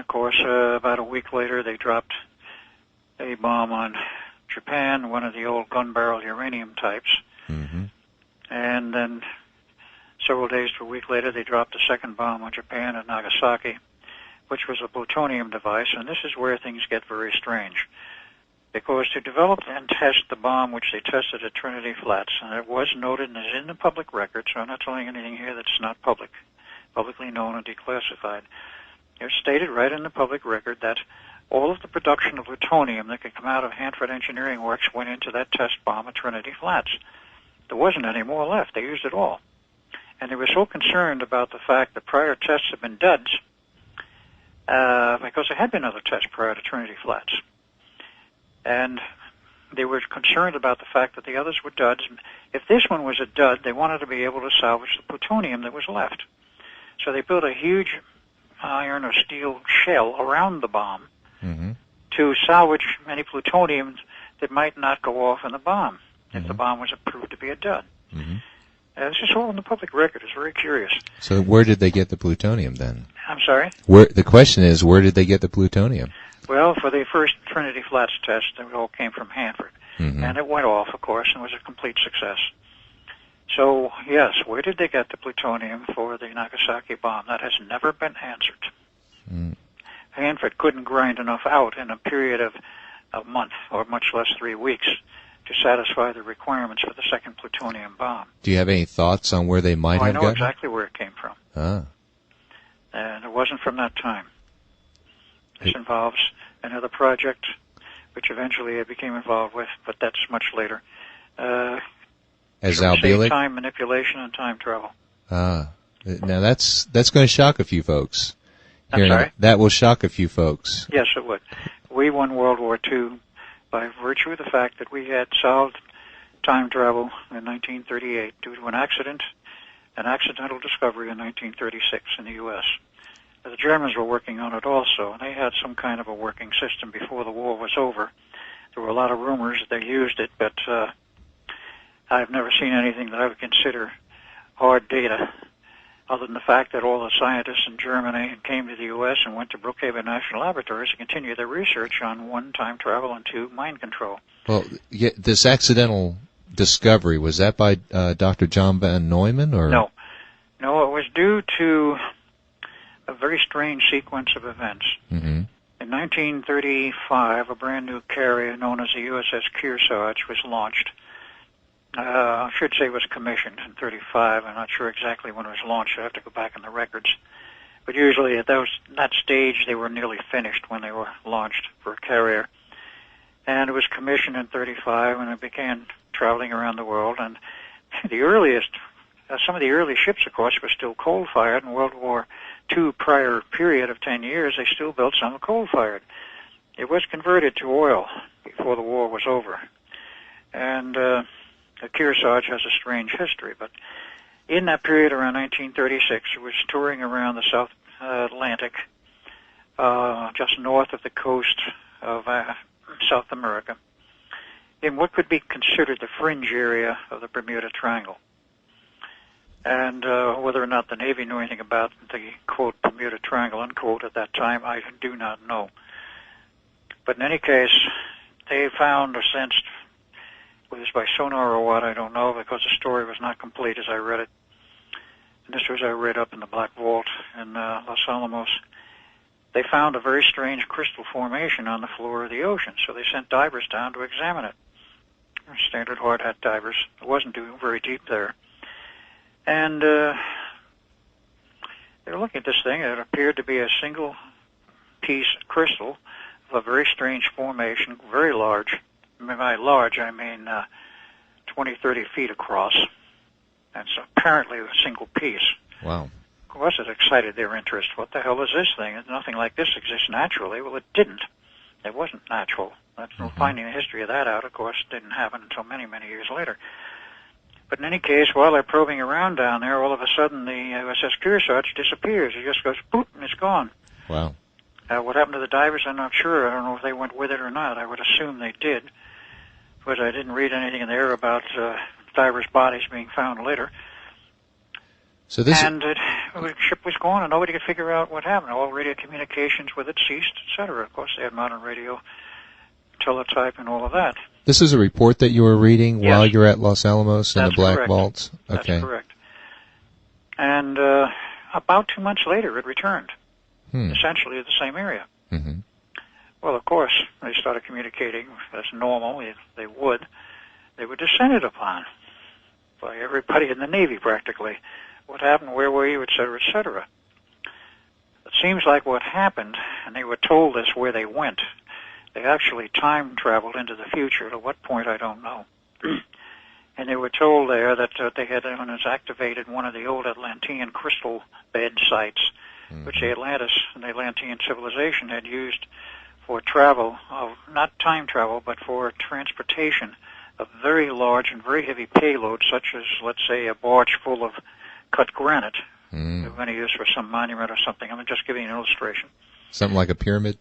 course, about a week later, they dropped a bomb on Japan, one of the old gun barrel uranium types. Mm-hmm. And then several days to a week later, they dropped a second bomb on Japan at Nagasaki, which was a plutonium device. And this is where things get very strange. Because to develop and test the bomb, which they tested at Trinity Flats, and it was noted and is in the public record, so I'm not telling anything here that's not publicly known and declassified. It's stated right in the public record that all of the production of plutonium that could come out of Hanford Engineering Works went into that test bomb at Trinity Flats. There wasn't any more left. They used it all. And they were so concerned about the fact that prior tests had been duds, because there had been other tests prior to Trinity Flats. And they were concerned about the fact that the others were duds. If this one was a dud, they wanted to be able to salvage the plutonium that was left. So they built a huge iron or steel shell around the bomb to salvage any plutonium that might not go off in the bomb if the bomb was proved to be a dud. This is all in the public record. It's very curious. So where did they get the plutonium then? I'm sorry? The question is, where did they get the plutonium? Well, for the first Trinity Flats test, it all came from Hanford. And it went off, of course, and was a complete success. So, yes, where did they get the plutonium for the Nagasaki bomb? That has never been answered. Hanford couldn't grind enough out in a period of a month, or much less 3 weeks, to satisfy the requirements for the second plutonium bomb. Do you have any thoughts on where they might have gotten it? I know exactly where it came from. And it wasn't from that time. This involves another project, which eventually I became involved with, but that's much later. As Al Bielek? Time manipulation and time travel. Now that's going to shock a few folks. I'm sorry? That will shock a few folks. Yes, it would. We won World War II by virtue of the fact that we had solved time travel in 1938 due to an accidental discovery in 1936 in the U.S. The Germans were working on it also, and they had some kind of a working system before the war was over. There were a lot of rumors that they used it, but I've never seen anything that I would consider hard data, other than the fact that all the scientists in Germany came to the U.S. and went to Brookhaven National Laboratories to continue their research on one, time travel, and two, mind control. Well, this accidental discovery, was that by Dr. John von Neumann? Or? No, it was due to a very strange sequence of events. In 1935, a brand new carrier known as the USS Kearsarge was launched. I should say it was commissioned in 1935. I'm not sure exactly when it was launched. I have to go back in the records. But usually at that stage, they were nearly finished when they were launched for a carrier. And it was commissioned in 1935, and it began traveling around the world. And the earliest, some of the early ships, of course, were still coal-fired. In World War II prior period of 10 years, they still built some coal-fired. It was converted to oil before the war was over. And the Kearsarge has a strange history, but in that period around 1936, it was touring around the South Atlantic, just north of the coast of South America, in what could be considered the fringe area of the Bermuda Triangle. And whether or not the Navy knew anything about the, quote, Bermuda Triangle, unquote, at that time, I do not know. But in any case, they found or sensed, whether it's by sonar or what, I don't know, because the story was not complete as I read it. And this was I read up in the Black Vault in Los Alamos. They found a very strange crystal formation on the floor of the ocean, so they sent divers down to examine it. Standard hard hat divers. It wasn't very deep there. And they were looking at this thing. It appeared to be a single piece crystal of a very strange formation, very large. By large, I mean 20, 30 feet across. And so apparently a single piece. Wow. Of course, it excited their interest. What the hell is this thing? Nothing like this exists naturally. Well, it didn't. It wasn't natural. Finding the history of that out, of course, didn't happen until many, many years later. But in any case, while they're probing around down there, all of a sudden the USS Kearsarge disappears. It just goes boop, and it's gone. Wow. What happened to the divers, I'm not sure. I don't know if they went with it or not. I would assume they did, but I didn't read anything in there about divers' bodies being found later. So this and the ship was gone, and nobody could figure out what happened. All radio communications with it ceased, etc. Of course, they had modern radio, teletype, and all of that. This is a report that you were reading Yes. while you're at Los Alamos in That's the Black correct. Vaults? Okay. That's correct. And about 2 months later, it returned, essentially to the same area. Mm-hmm. Well, of course, they started communicating as normal. They would. They were descended upon by everybody in the Navy, practically. What happened, where were you, et cetera, et cetera. It seems like what happened, and they were told this where they went. They actually time traveled into the future. To what point, I don't know. And they were told there that they had activated one of the old Atlantean crystal bed sites, which the Atlantis and the Atlantean civilization had used for travel, not time travel, but for transportation of very large and very heavy payloads, such as, let's say, a barge full of cut granite. They were going to use for some monument or something. I'm just giving you an illustration. Something like a pyramid?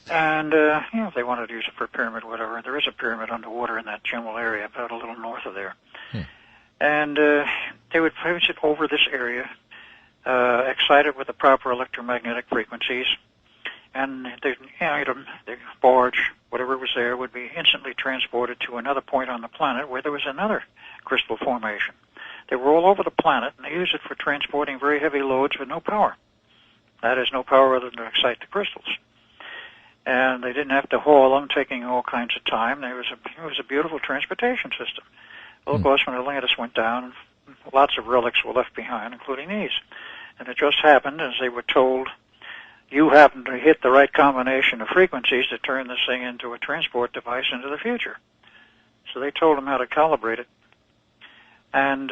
And, if they wanted to use it for a pyramid, whatever. There is a pyramid underwater in that general area, about a little north of there. And they would place it over this area, excited with the proper electromagnetic frequencies, and the barge, whatever was there, would be instantly transported to another point on the planet where there was another crystal formation. They were all over the planet, and they used it for transporting very heavy loads with no power. That is, no power other than to excite the crystals. And they didn't have to haul them, taking all kinds of time. It was a beautiful transportation system. Well, of course, when Atlantis went down, lots of relics were left behind, including these. And it just happened, as they were told, you happen to hit the right combination of frequencies to turn this thing into a transport device into the future. So they told them how to calibrate it and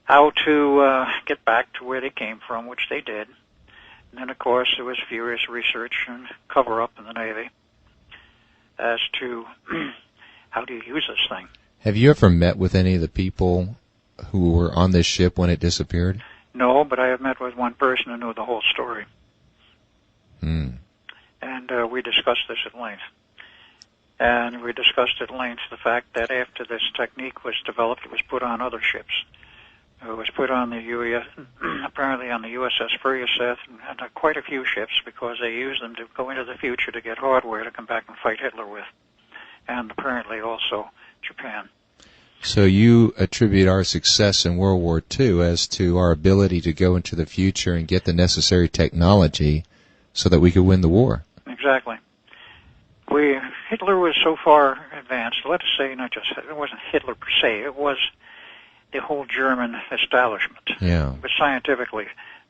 how to get back to where they came from, which they did. And then, of course, there was furious research and cover-up in the Navy as to how do you use this thing. Have you ever met with any of the people who were on this ship when it disappeared? No, but I have met with one person who knew the whole story. And we discussed this at length. And we discussed at length the fact that after this technique was developed, it was put on other ships. It was put on the apparently on the USS Furioseth and quite a few ships, because they used them to go into the future to get hardware to come back and fight Hitler with, and apparently also Japan. So you attribute our success in World War II as to our ability to go into the future and get the necessary technology so that we could win the war. Exactly. Hitler was so far advanced, let us say, not just, it wasn't Hitler per se, it was the whole German establishment. Yeah. It was scientifically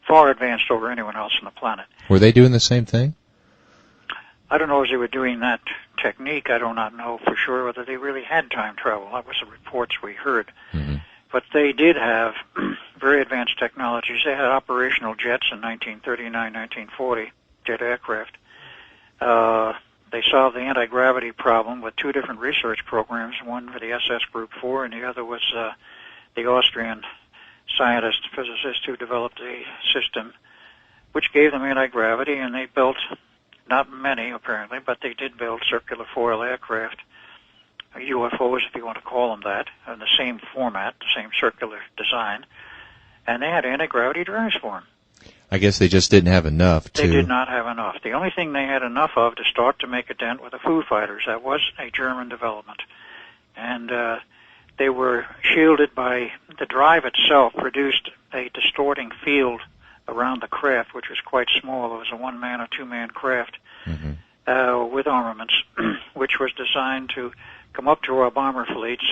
far advanced over anyone else on the planet. Were they doing the same thing? I don't know if they were doing that technique. I do not know for sure whether they really had time travel. That was the reports we heard. Mm-hmm. But they did have very advanced technologies. They had operational jets in 1939, 1940, jet aircraft. They solved the anti-gravity problem with two different research programs, one for the SS Group 4 and the other was the Austrian scientist, physicist who developed a system which gave them anti-gravity, and they built, not many apparently, but they did build circular foil aircraft, UFOs if you want to call them that, in the same format, the same circular design, and they had anti-gravity drives for them. I guess they just didn't have enough to... They did not have enough. The only thing they had enough of to start to make a dent were the Foo Fighters. That was a German development. And they were shielded by... The drive itself produced a distorting field around the craft, which was quite small. It was a one-man or two-man craft with armaments, which was designed to come up to our bomber fleets,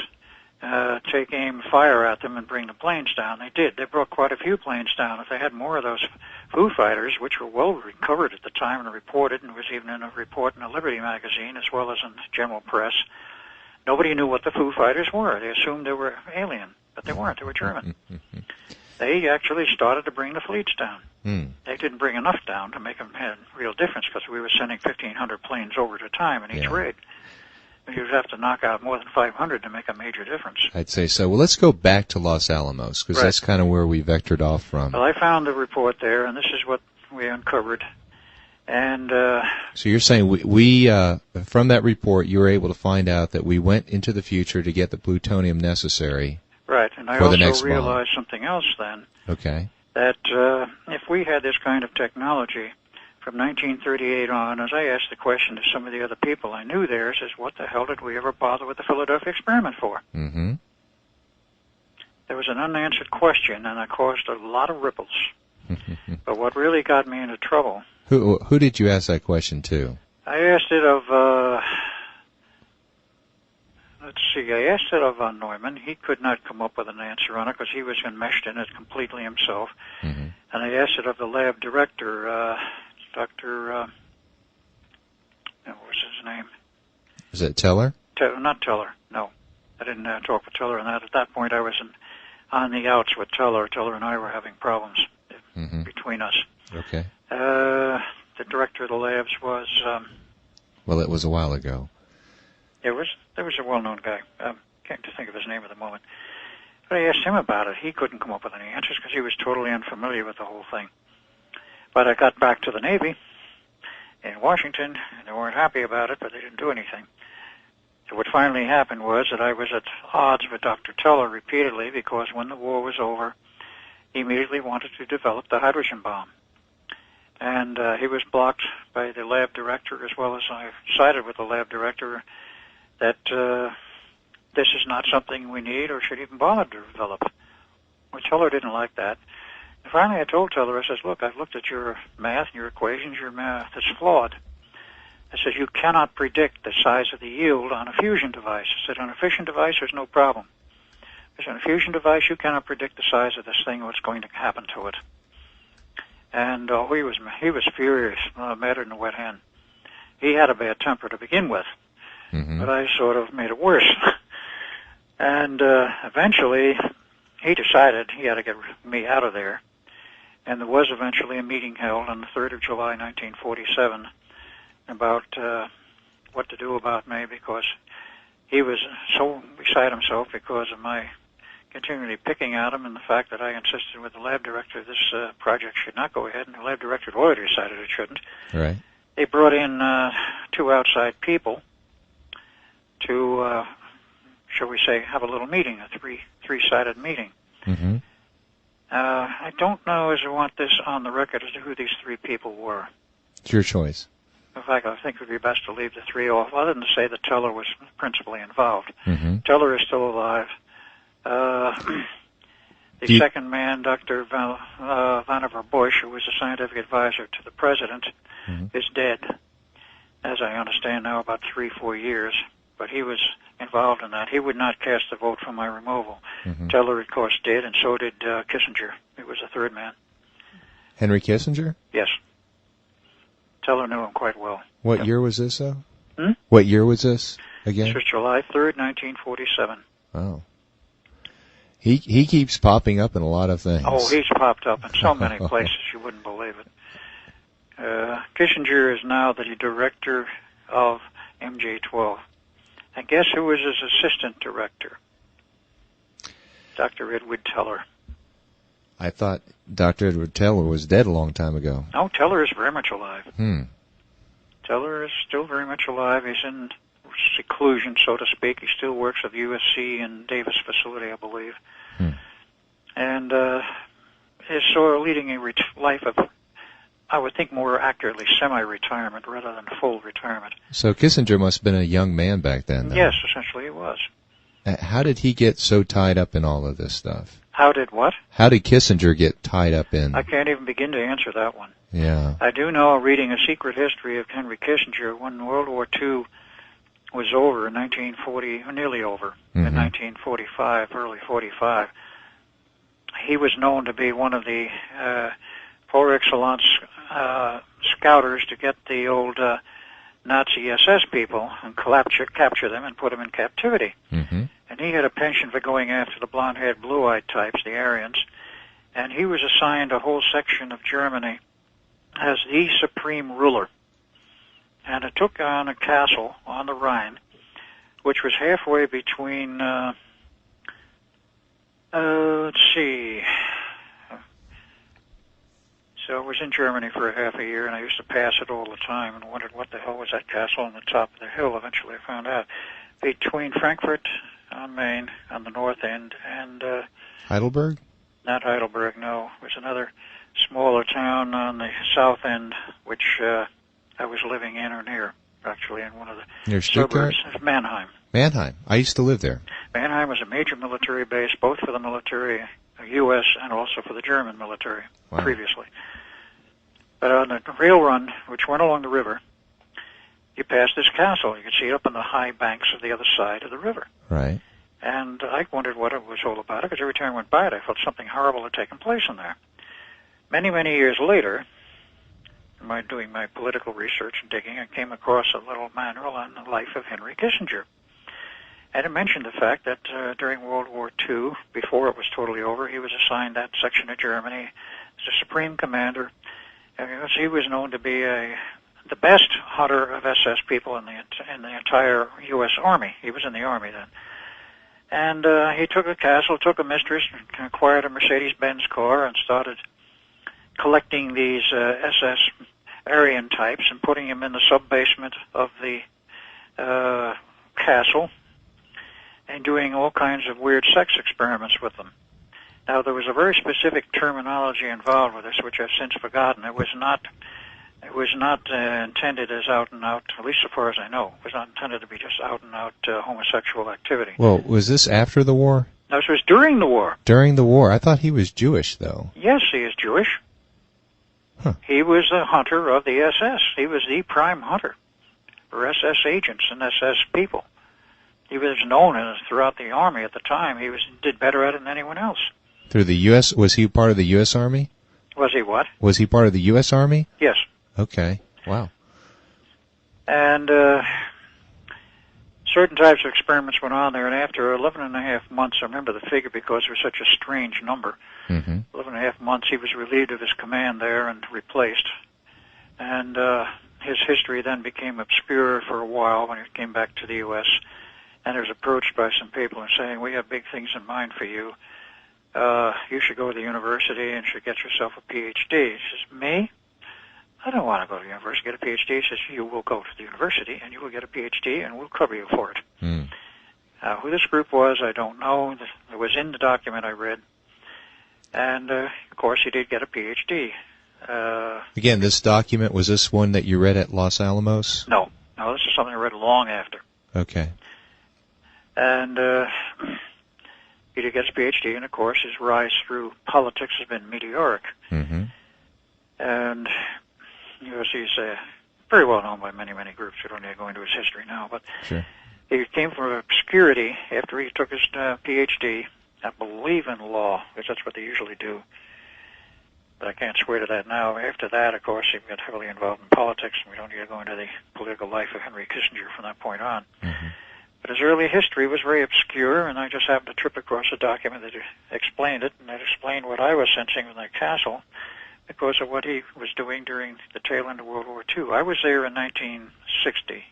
take aim, fire at them, and bring the planes down. They did. They brought quite a few planes down. If they had more of those Foo Fighters, which were well recovered at the time and reported, and was even in a report in the Liberty magazine as well as in the general press, nobody knew what the Foo Fighters were. They assumed they were alien, but they weren't. They were German. They actually started to bring the fleets down. They didn't bring enough down to make them have a real difference, because we were sending 1,500 planes over at a time in each raid. You'd have to knock out more than 500 to make a major difference. I'd say so. Well, let's go back to Los Alamos, because that's kind of where we vectored off from. Well, I found the report there, and this is what we uncovered. And so you're saying we from that report, you were able to find out that we went into the future to get the plutonium necessary Right, and I for the next also bomb. realized something else then, Okay. that if we had this kind of technology from 1938 on, as I asked the question to some of the other people I knew there, says, what the hell did we ever bother with the Philadelphia experiment for? Mm-hmm. There was an unanswered question, and it caused a lot of ripples. But what really got me into trouble... Who did you ask that question to? I asked it of... I asked it of von Neumann. He could not come up with an answer on it because he was enmeshed in it completely himself. Mm-hmm. And I asked it of the lab director, Dr. What was his name? Is it Teller? Not Teller, no. I didn't talk with Teller on that. At that point, I was on the outs with Teller. Teller and I were having problems between us. Okay. The director of the labs was... well, it was a while ago. There was a well-known guy. Can't think of his name at the moment. But I asked him about it. He couldn't come up with any answers because he was totally unfamiliar with the whole thing. But I got back to the Navy in Washington, and they weren't happy about it, but they didn't do anything. So what finally happened was that I was at odds with Dr. Teller repeatedly because when the war was over, he immediately wanted to develop the hydrogen bomb. And he was blocked by the lab director, as well as I sided with the lab director that this is not something we need or should even bother to develop. Well, Teller didn't like that. And finally, I told Teller, I says, look, I've looked at your math and your equations. Your math is flawed. I says, you cannot predict the size of the yield on a fusion device. I said, on a fission device, there's no problem. I said, on a fusion device, you cannot predict the size of this thing, what's going to happen to it. And he was furious, madder than a wet hen. He had a bad temper to begin with. Mm-hmm. But I sort of made it worse. And eventually, he decided he had to get me out of there. And there was eventually a meeting held on the 3rd of July, 1947, about what to do about me, because he was so beside himself because of my continually picking at him and the fact that I insisted with the lab director this project should not go ahead, and the lab director had already decided it shouldn't. Right. They brought in 2 outside people to, shall we say, have a little meeting, a three-sided meeting. Mm-hmm. I don't know as I want this on the record as to who these 3 people were. It's your choice. In fact, I think it would be best to leave the 3 off, other than to say that Teller was principally involved. Mm-hmm. Teller is still alive. The second man, Dr. Vannevar Bush, who was a scientific advisor to the president, is dead, as I understand now, about 3-4 years. But he was involved in that. He would not cast a vote for my removal. Mm-hmm. Teller, of course, did, and so did Kissinger. He was the 3rd man. Henry Kissinger? Yes. Teller knew him quite well. What year was this, though? Hmm? What year was this, again? This was July 3rd, 1947. Oh. He keeps popping up in a lot of things. Oh, he's popped up in so many places you wouldn't believe it. Kissinger is now the director of MJ-12. And guess who was his assistant director? Dr. Edward Teller. I thought Dr. Edward Teller was dead a long time ago. No, Teller is very much alive. Hmm. Teller is still very much alive. He's in seclusion, so to speak. He still works at USC in Davis facility, I believe. And is sort of leading a life of, I would think more accurately, semi-retirement rather than full retirement. So Kissinger must have been a young man back then, though. Yes, essentially he was. How did he get so tied up in all of this stuff? How did what? How did Kissinger get tied up in... I can't even begin to answer that one. Yeah. I do know, reading A Secret History of Henry Kissinger, when World War II was over in 1940, or nearly over, in 1945, early 45, he was known to be one of the par excellence scouters to get the old Nazi SS people and capture them and put them in captivity. Mm-hmm. And he had a penchant for going after the blonde-haired, blue-eyed types, the Aryans, and he was assigned a whole section of Germany as the supreme ruler. And it took on a castle on the Rhine, which was halfway between, let's see, so I was in Germany for a half a year, and I used to pass it all the time and wondered what the hell was that castle on the top of the hill. Eventually I found out. Between Frankfurt on Maine, on the north end, and Heidelberg? not Heidelberg, no. It was another smaller town on the south end, which I was living in or near, actually, in one of the Near Stuttgart? suburbs of Mannheim. Mannheim. I used to live there. Mannheim was a major military base, both for the military, U.S., and also for the German military previously. But on the rail run, which went along the river, you passed this castle. You could see it up on the high banks of the other side of the river. Right. And I wondered what it was all about, because every time I went by it, I felt something horrible had taken place in there. Many, many years later, doing my political research and digging, I came across a little manual on the life of Henry Kissinger. And it mentioned the fact that during World War II, before it was totally over, he was assigned that section of Germany as a supreme commander. And he was known to be the best hunter of SS people in the entire U.S. Army. He was in the Army then. And he took a castle, took a mistress, and acquired a Mercedes-Benz car and started collecting these SS Aryan types and putting them in the sub-basement of the castle and doing all kinds of weird sex experiments with them. Now, there was a very specific terminology involved with this, which I've since forgotten. It was not intended as out and out, at least so far as I know. It was not intended to be just out and out homosexual activity. Well, was this after the war? No, this was during the war. During the war. I thought he was Jewish, though. Yes, he is Jewish. Huh. He was the hunter of the SS. He was the prime hunter for SS agents and SS people. He was known throughout the Army at the time. He did better at it than anyone else. Through the U.S.? Was he part of the U.S. Army? Was he what? Was he part of the U.S. Army? Yes. Okay. Wow. And certain types of experiments went on there, and after 11 and a half months, I remember the figure because it was such a strange number, 11 and a half months, he was relieved of his command there and replaced. And his history then became obscure for a while when he came back to the U.S., and he was approached by some people and saying, we have big things in mind for you. You should go to the university and should get yourself a Ph.D. He says, me? I don't want to go to the university and get a Ph.D. He says, you will go to the university and you will get a Ph.D. and we'll cover you for it. Who this group was, I don't know. It was in the document I read. And, of course, he did get a Ph.D. Again, this document, was this one that you read at Los Alamos? No, this is something I read long after. Okay. And he did get his Ph.D., and, of course, his rise through politics has been meteoric. And he's very well known by many, many groups. We don't need to go into his history now. But sure. He came from obscurity after he took his Ph.D., I believe in law, because that's what they usually do. But I can't swear to that now. After that, of course, he got heavily involved in politics, and we don't need to go into the political life of Henry Kissinger from that point on. But his early history was very obscure, and I just happened to trip across a document that explained it, and it explained what I was sensing in that castle because of what he was doing during the tail end of World War II. I was there in 1960. Let's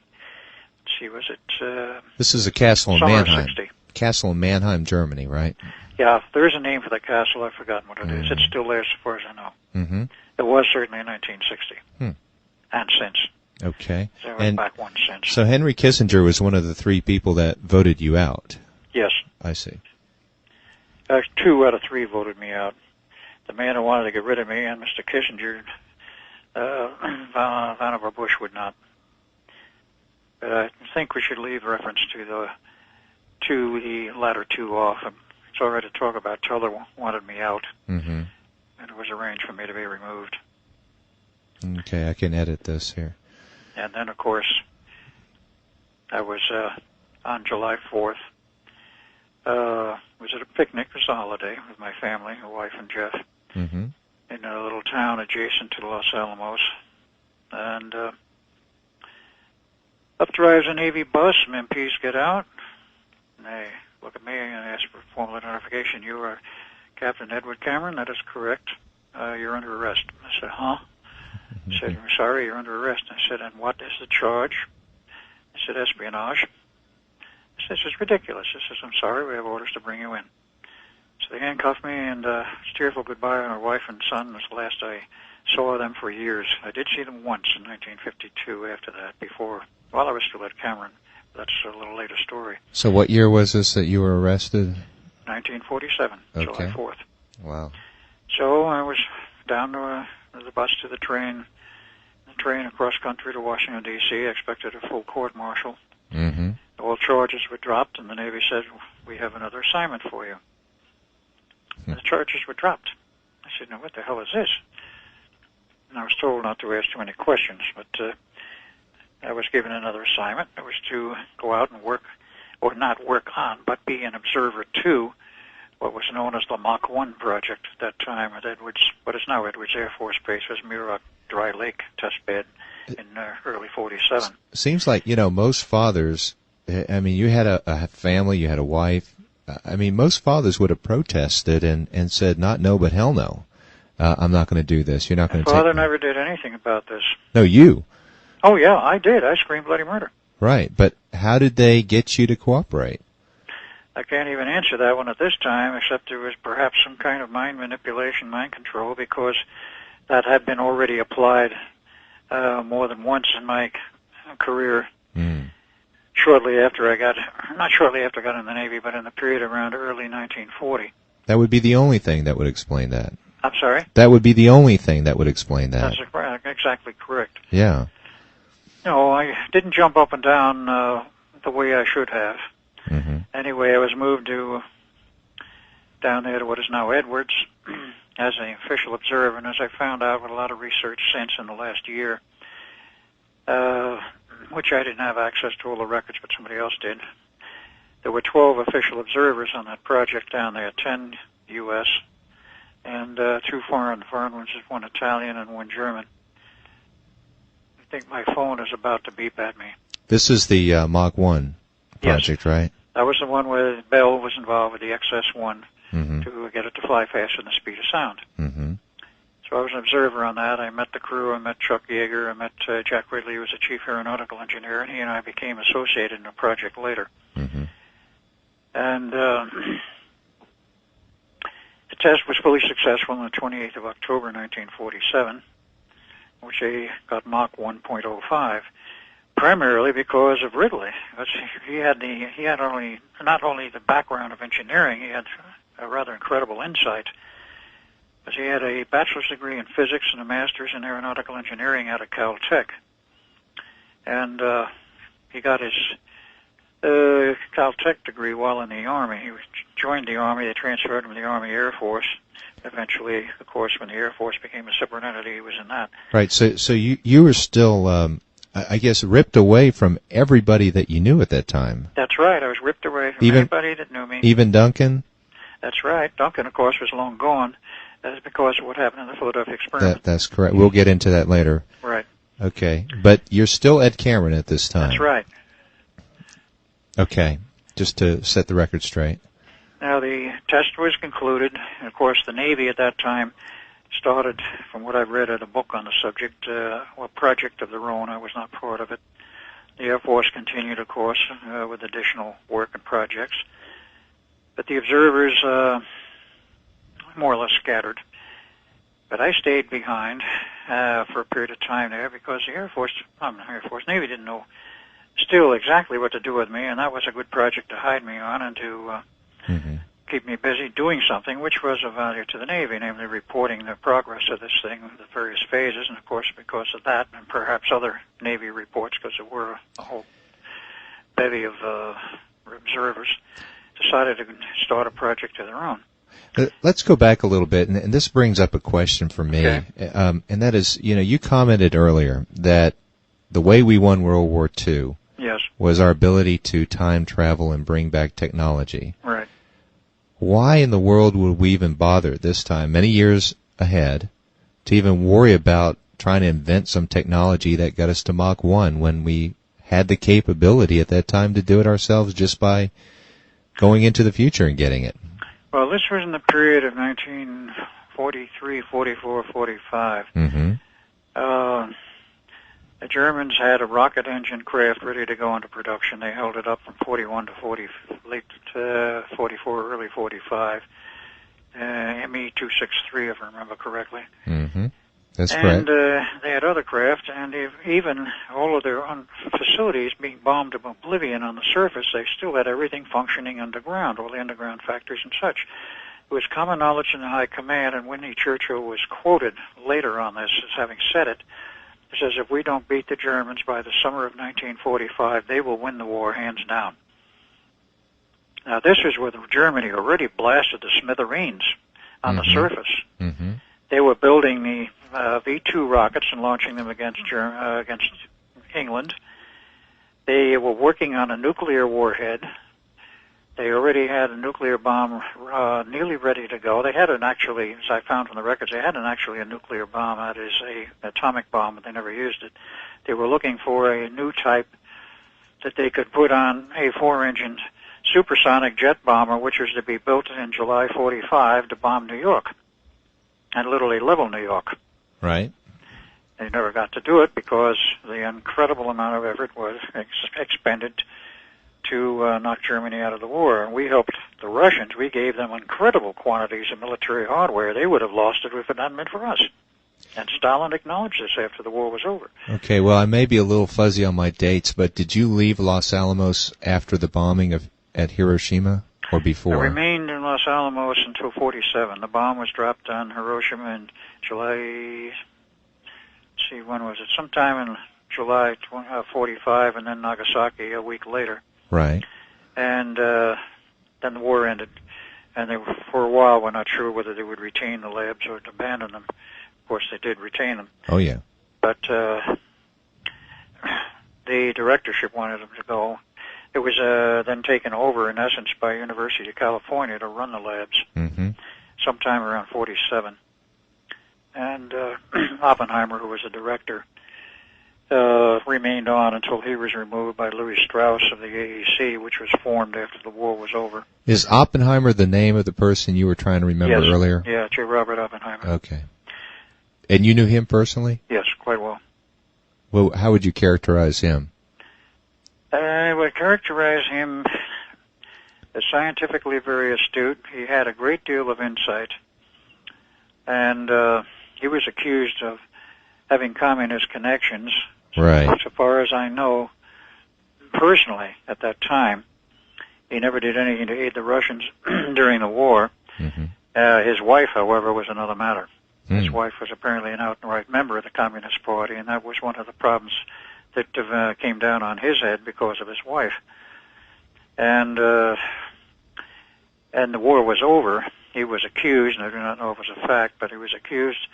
see, was it... this is a castle in Summer Mannheim. 60. Castle in Mannheim, Germany, right? Yeah, there is a name for the castle. I've forgotten what it is. It's still there as far as I know. It was certainly in 1960. And since. Okay. So I went back one since. So Henry Kissinger was one of the 3 people that voted you out. Yes. I see. 2 out of 3 voted me out. The man who wanted to get rid of me and Mr. Kissinger, Vannevar Bush would not. But I think we should leave reference to the latter 2 off. It's all right to talk about Teller wanted me out, and it was arranged for me to be removed. Okay, I can edit this here. And then, of course, I was on July 4th. Was at a picnic, it was a holiday, with my family, my wife and Jeff, in a little town adjacent to Los Alamos. And up drives a Navy bus. Some MPs get out, and they look at me and ask for formal identification. You are Captain Edward Cameron? That is correct. You're under arrest. I said, huh? I said, I'm sorry, you're under arrest. I said, and what is the charge? I said, espionage. I said, this is ridiculous. I said, I'm sorry, we have orders to bring you in. So they handcuffed me, and tearful goodbye on our wife and son. It was the last I saw them for years. I did see them once in 1952 after that, while I was still at Cameron. that's a little later story. So what year was this that you were arrested? 1947, Okay. July 4th. Wow. So I was down to the bus to the train across country to Washington, D.C. Expected a full court-martial. Mm-hmm. All charges were dropped, and the Navy said, we have another assignment for you. The charges were dropped. I said, now what the hell is this? And I was told not to ask too many questions, but I was given another assignment. It was to go out and work, or not work on, but be an observer to what was known as the Mach 1 project at that time at Edwards, what is now Edwards Air Force Base, was Muroc Dry Lake test bed in early 47. Seems like, most fathers, I mean, you had a family, you had a wife. I mean, most fathers would have protested and said, not no, but hell no. I'm not going to do this. You're not going to take Father never did anything about this. No, you. Oh, yeah, I did. I screamed bloody murder. Right, but how did they get you to cooperate? I can't even answer that one at this time, except there was perhaps some kind of mind manipulation, mind control, because that had been already applied more than once in my career. Shortly after I got in the Navy, but in the period around early 1940. That would be the only thing that would explain that. I'm sorry? That would be the only thing that would explain that. That's exactly correct. Yeah. No, I didn't jump up and down the way I should have. Mm-hmm. Anyway, I was moved down there to what is now Edwards as an official observer, and as I found out with a lot of research since in the last year, which I didn't have access to all the records, but somebody else did, there were 12 official observers on that project down there, 10 U.S., and 2 foreign ones, one Italian and one German. I think my phone is about to beep at me. This is the Mach 1 project, yes. Right? That was the one where Bell was involved with the XS-1 mm-hmm. to get it to fly faster than the speed of sound. Mm-hmm. So I was an observer on that. I met the crew. I met Chuck Yeager. I met Jack Ridley, who was the chief aeronautical engineer, and he and I became associated in a project later. Mm-hmm. And the test was fully successful on the 28th of October, 1947, which they got Mach 1.05, primarily because of Ridley. He had not only the background of engineering, he had a rather incredible insight. Because he had a bachelor's degree in physics and a master's in aeronautical engineering out of Caltech. And he got his Caltech degree while in the Army. He joined the Army. They transferred him to the Army Air Force. Eventually, of course, when the Air Force became a separate entity, he was in that. Right. So you were still, I guess, ripped away from everybody that you knew at that time. That's right. I was ripped away from everybody that knew me. Even Duncan? That's right. Duncan, of course, was long gone. That's because of what happened in the Philadelphia experiment. That's correct. We'll get into that later. Right. Okay. But you're still Ed Cameron at this time. That's right. Okay. Just to set the record straight. Now, the test was concluded. And of course, the Navy at that time started, from what I've read in a book on the subject, a project of their own. I was not part of it. The Air Force continued, of course, with additional work and projects. But the observers more or less scattered. But I stayed behind for a period of time there because the Navy didn't know still exactly what to do with me, and that was a good project to hide me on and to keep me busy doing something which was of value to the Navy, namely reporting the progress of this thing, the various phases, and of course because of that and perhaps other Navy reports, because there were a whole bevy of observers, decided to start a project of their own. Let's go back a little bit, and this brings up a question for me, okay. And that is, you commented earlier that the way we won World War II yes. was our ability to time travel and bring back technology. Right. Why in the world would we even bother at this time, many years ahead, to even worry about trying to invent some technology that got us to Mach 1 when we had the capability at that time to do it ourselves just by going into the future and getting it? Well, this was in the period of 1943, 44, 45. Mm-hmm. The Germans had a rocket engine craft ready to go into production. They held it up from 41 to late 44, early 45. ME-263, if I remember correctly. Mm-hmm. That's and correct. they had other craft, and even all of their facilities being bombed to oblivion on the surface, they still had everything functioning underground, all the underground factories and such. It was common knowledge in the high command, and Whitney Churchill was quoted later on this as having said it. He says, if we don't beat the Germans by the summer of 1945, they will win the war hands down. Now, this is where Germany already blasted the smithereens on the surface. Mm-hmm. They were building the V-2 rockets and launching them against England. They were working on a nuclear warhead. They already had a nuclear bomb nearly ready to go. They had actually, as I found from the records, they had actually a nuclear bomb. That is an atomic bomb, but they never used it. They were looking for a new type that they could put on a 4-engine supersonic jet bomber, which was to be built in July 45 to bomb New York and literally level New York. Right. They never got to do it because the incredible amount of effort was expended to knock Germany out of the war. And we helped the Russians. We gave them incredible quantities of military hardware. They would have lost it if it hadn't been for us. And Stalin acknowledged this after the war was over. Okay, well, I may be a little fuzzy on my dates, but did you leave Los Alamos after the bombing at Hiroshima or before? I remained in Los Alamos until 47. The bomb was dropped on Hiroshima in July, when was it? Sometime in July 45, and then Nagasaki a week later. Right. And then the war ended. And they, for a while, were not sure whether they would retain the labs or abandon them. Of course, they did retain them. Oh, yeah. But the directorship wanted them to go. It was then taken over, in essence, by University of California to run the labs sometime around 47. And Oppenheimer, who was the director, remained on until he was removed by Louis Strauss of the AEC, which was formed after the war was over. Is Oppenheimer the name of the person you were trying to remember earlier? Yeah, J. Robert Oppenheimer. Okay. And you knew him personally? Yes, quite well. Well, how would you characterize him? I would characterize him as scientifically very astute. He had a great deal of insight. And he was accused of having communist connections. Right. So far as I know, personally, at that time, he never did anything to aid the Russians during the war. His wife, however, was another matter. His wife was apparently an outright member of the Communist Party, and that was one of the problems that came down on his head because of his wife. And the war was over. He was accused, and I do not know if it was a fact, but he was accused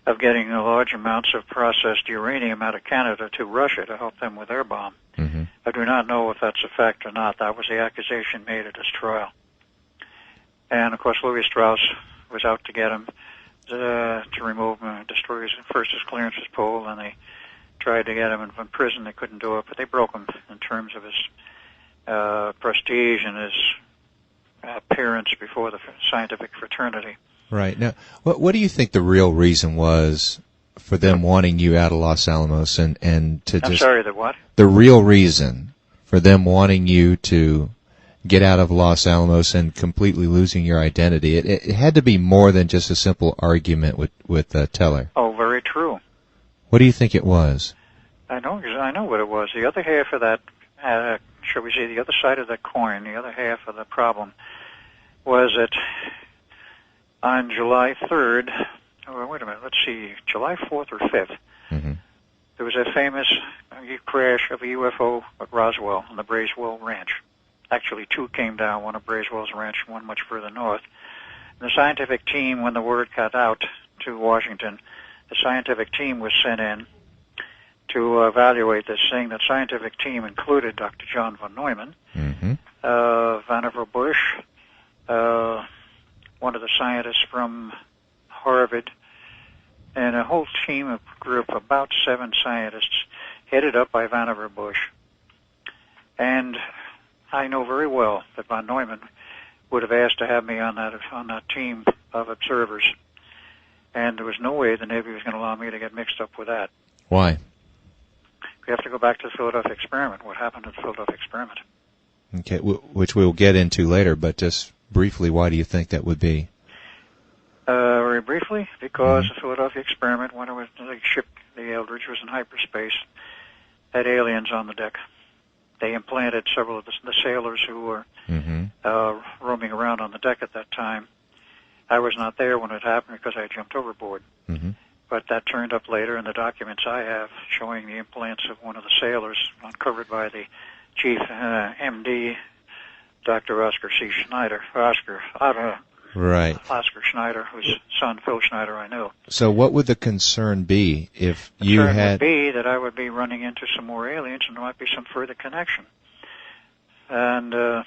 of getting large amounts of processed uranium out of Canada to Russia to help them with their bomb. I do not know if that's a fact or not. That was the accusation made at his trial. And, of course, Louis Strauss was out to get him to remove him and destroy his clearance was pulled, and they tried to get him in prison. They couldn't do it, but they broke him in terms of his prestige and his appearance before the scientific fraternity. Right. Now, what do you think the real reason was for them wanting you out of Los Alamos and to I'm sorry, the what? The real reason for them wanting you to get out of Los Alamos and completely losing your identity. It had to be more than just a simple argument with Teller. Oh, very true. What do you think it was? I know what it was. The other half of that, shall we say, the other side of that coin, the other half of the problem, was that on July 3rd, wait a minute, let's see, July 4th or 5th, there was a famous crash of a UFO at Roswell on the Bracewell Ranch. Actually, two came down, one at Bracewell's ranch and one much further north. And the scientific team, when the word got out to Washington, the scientific team was sent in to evaluate this thing. That scientific team included Dr. John von Neumann, Vannevar Bush, one of the scientists from Harvard, and a whole team of group, about 7 scientists, headed up by Vannevar Bush. And I know very well that von Neumann would have asked to have me on that team of observers, and there was no way the Navy was going to allow me to get mixed up with that. Why? We have to go back to the Philadelphia experiment. What happened at the Philadelphia experiment? Okay, which we'll get into later, but just briefly, why do you think that would be? very briefly because the Philadelphia experiment, when the ship, the Eldridge, was in hyperspace, had aliens on the deck. They implanted several of the sailors who were roaming around on the deck at that time. I was not there when it happened because I had jumped overboard. But that turned up later in the documents I have showing the implants of one of the sailors uncovered by the chief MD, Dr. Oscar C. Schneider. Right. Oscar Schneider, whose son, Phil Schneider, I knew. So what would the concern be if you had... The concern would be that I would be running into some more aliens and there might be some further connection. And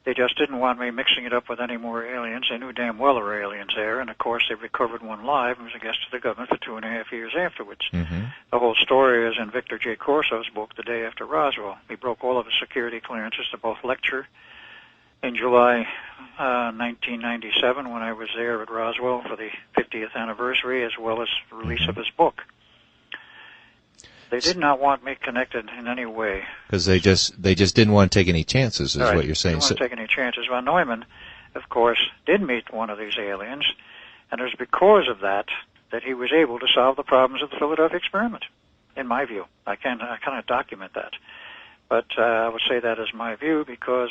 they just didn't want me mixing it up with any more aliens. They knew damn well there were aliens there, and of course they recovered one live and was a guest of the government for 2.5 years afterwards. The whole story is in Victor J. Corso's book, The Day After Roswell. He broke all of his security clearances to both lecture in July 1997 when I was there at Roswell for the 50th anniversary, as well as the release of his book. They did not want me connected in any way. Because they just didn't want to take any chances, is right. What you're saying. They didn't want to take any chances. Von Neumann, of course, did meet one of these aliens, and it was because of that he was able to solve the problems of the Philadelphia experiment, in my view. I cannot document that. But I would say that is my view because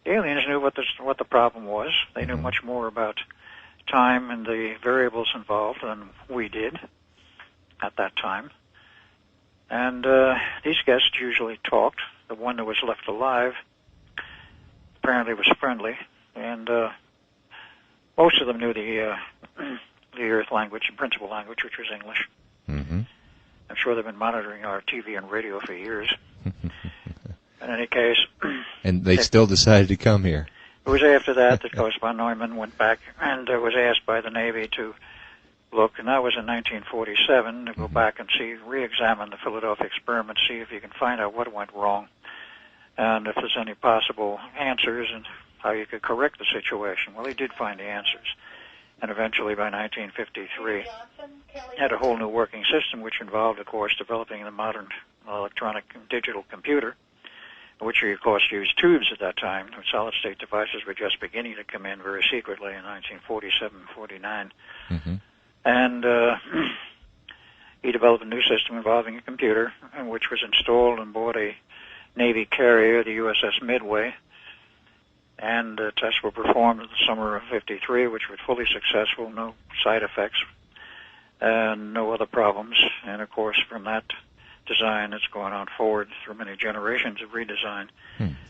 aliens knew what the problem was. They knew much more about time and the variables involved than we did at that time. And these guests usually talked. The one that was left alive apparently was friendly, and most of them knew the Earth language, the principal language, which was English. I'm sure they've been monitoring our TV and radio for years. In any case... And they still decided to come here. It was after that of course, von Neumann went back and was asked by the Navy to look, and that was in 1947, to go back and re-examine the Philadelphia experiment, see if you can find out what went wrong, and if there's any possible answers and how you could correct the situation. Well, he did find the answers, and eventually by 1953 had a whole new working system, which involved, of course, developing the modern electronic and digital computer, which of course used tubes at that time. Solid-state devices were just beginning to come in very secretly in 1947-49. And he developed a new system involving a computer, which was installed on board a Navy carrier, the USS Midway. And tests were performed in the summer of '53, which were fully successful, no side effects, and no other problems. And of course, from that design, it's gone on forward through many generations of redesign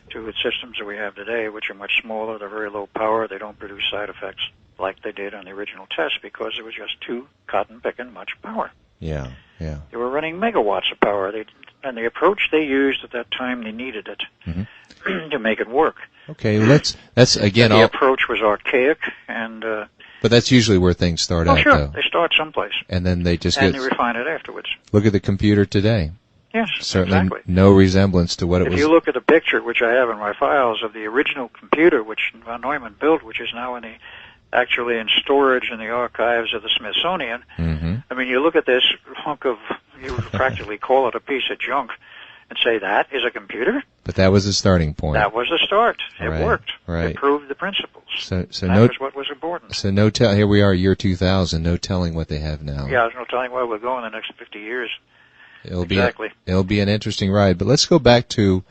to the systems that we have today, which are much smaller, they're very low power, they don't produce side effects like they did on the original test because it was just too cotton-picking much power. Yeah. They were running megawatts of power, and the approach they used at that time, they needed it to make it work. Okay, well, that's again... The approach was archaic, and... but that's usually where things start out, sure. though. They start someplace. And then they just they refine it afterwards. Look at the computer today. Yes, certainly exactly. No resemblance to what it was. If you look at the picture, which I have in my files, of the original computer which von Neumann built, which is now actually in storage in the archives of the Smithsonian, I mean, you look at this hunk of, you would practically call it a piece of junk, and say that is a computer? But that was the starting point. That was the start. It worked. Right. It proved the principles. So that was what was important. So here we are, year 2000, no telling what they have now. Yeah, there's no telling where we'll go in the next 50 years. It'll be an interesting ride. But let's go back to,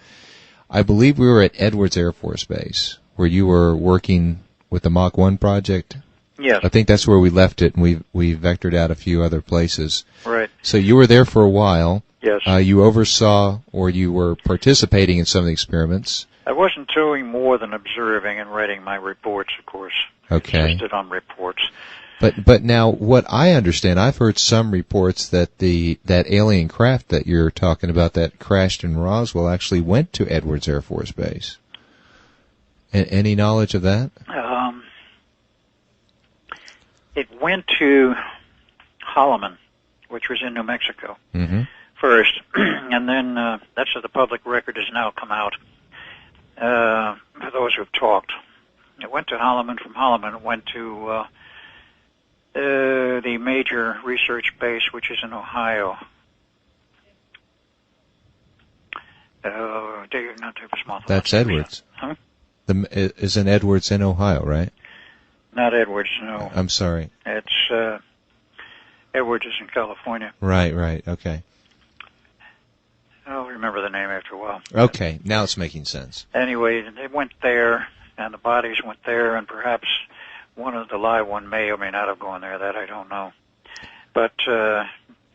I believe we were at Edwards Air Force Base, where you were working with the Mach 1 project. Yes. I think that's where we left it, and we vectored out a few other places. Right. So you were there for a while. Yes. You oversaw, or you were participating in some of the experiments. I wasn't doing more than observing and writing my reports, of course. Okay. I insisted on reports. But now, what I understand, I've heard some reports that that alien craft that you're talking about that crashed in Roswell actually went to Edwards Air Force Base. Any knowledge of that? It went to Holloman, which was in New Mexico, first, and then that's how the public record has now come out for those who have talked. It went to Holloman. From Holloman, it went to the major research base, which is in Ohio. Not Davis Monthan. That's Edwards. Huh? Isn't Edwards in Ohio, right? Not Edwards, no. I'm sorry. It's Edwards is in California. Right, okay. I'll remember the name after a while. Okay, now it's making sense. Anyway, they went there, and the bodies went there, and perhaps the live one may or may not have gone there. That I don't know. But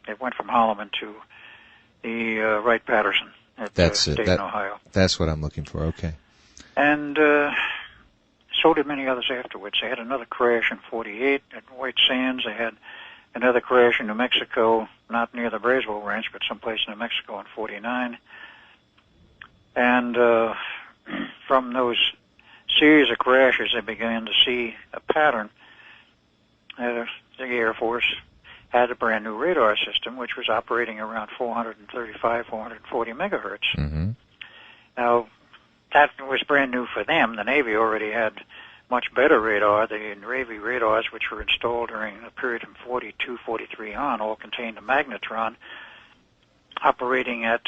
it went from Holloman to the Wright-Patterson at Dayton, Ohio. That's what I'm looking for. Okay. And so did many others afterwards. They had another crash in '48 at White Sands. They had another crash in New Mexico, not near the Braesville Ranch, but someplace in New Mexico in '49. And from those series of crashes, they began to see a pattern. The Air Force had a brand new radar system, which was operating around 435, 440 megahertz. Mm-hmm. Now, that was brand new for them. The Navy already had much better radar. The Navy radars, which were installed during the period from 42, 43 on, all contained a magnetron operating at